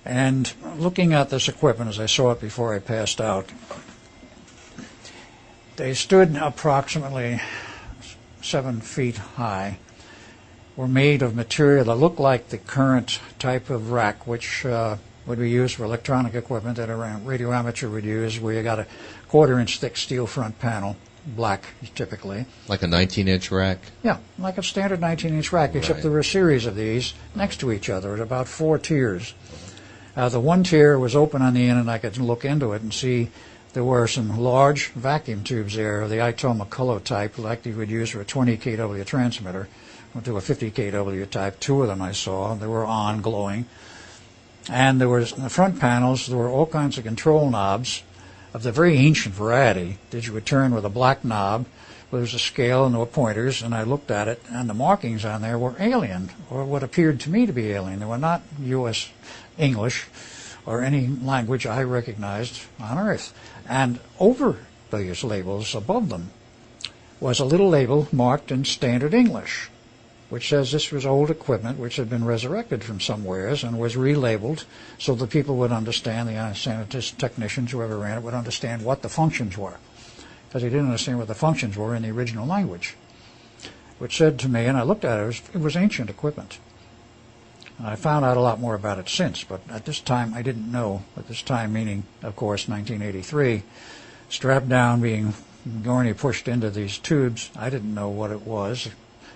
And looking at this equipment as I saw it before I passed out, they stood approximately 7 feet high, were made of material that looked like the current type of rack, which would be used for electronic equipment that a radio amateur would use, where you got a 1/4-inch thick steel front panel, black typically. Like a 19-inch rack? Yeah, like a standard 19-inch rack, except there were a series of these next to each other at about 4 tiers. The one tier was open on the end, and I could look into it and see there were some large vacuum tubes there, the Itom McCullough type, like you would use for a 20 kW transmitter, to a 50 kW type. 2 of them I saw. They were on, glowing. And there was, in the front panels, there were all kinds of control knobs of the very ancient variety that you would turn with a black knob. There was a scale and there were pointers, and I looked at it, and the markings on there were alien, or what appeared to me to be alien. They were not U.S. English or any language I recognized on Earth. And over those labels, above them, was a little label marked in standard English, which says this was old equipment which had been resurrected from somewheres and was relabeled so that people would understand, the scientists, technicians, whoever ran it, would understand what the functions were, because they didn't understand what the functions were in the original language, which said to me, and I looked at it, it was ancient equipment. I found out a lot more about it since, but at this time I didn't know. At this time, meaning, of course, 1983, strapped down, being Gorney pushed into these tubes, I didn't know what it was,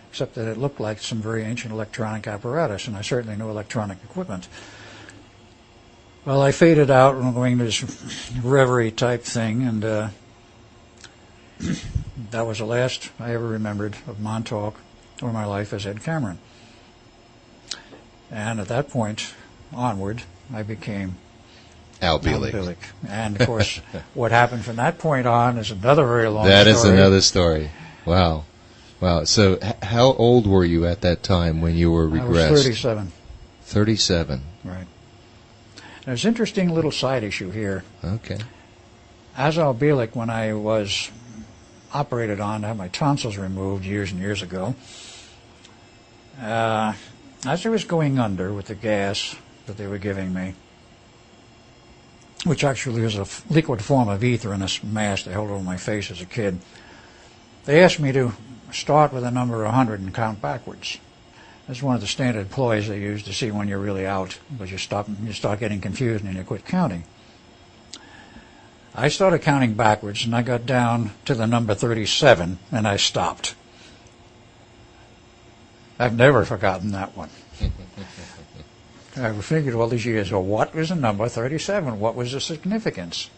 except that it looked like some very ancient electronic apparatus, and I certainly knew electronic equipment. Well, I faded out and going to this reverie type thing, and that was the last I ever remembered of Montauk or my life as Ed Cameron. And at that point onward, I became Al Bielek. And, of course, what happened from that point on is another very long story. That is another story. Wow. Wow. So how old were you at that time when you were regressed? I was 37. 37. Right. There's an interesting little side issue here. Okay. Azal Bielek, when I was operated on to have my tonsils removed years and years ago, as I was going under with the gas that they were giving me, which actually was a liquid form of ether in a mask they held over my face as a kid, they asked me to start with a number 100 and count backwards. That's one of the standard ploys they use to see when you're really out, because you start getting confused and you quit counting. I started counting backwards, and I got down to the number 37, and I stopped. I've never forgotten that one. I figured all these years, well, what was the number 37? What was the significance?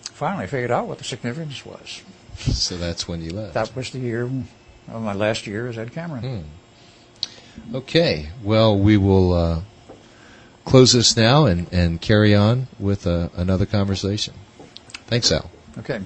Finally figured out what the significance was. So that's when you left. That was the year of my last year as Ed Cameron. Okay. Well, we will close this now and carry on with another conversation. Thanks, Al. Okay.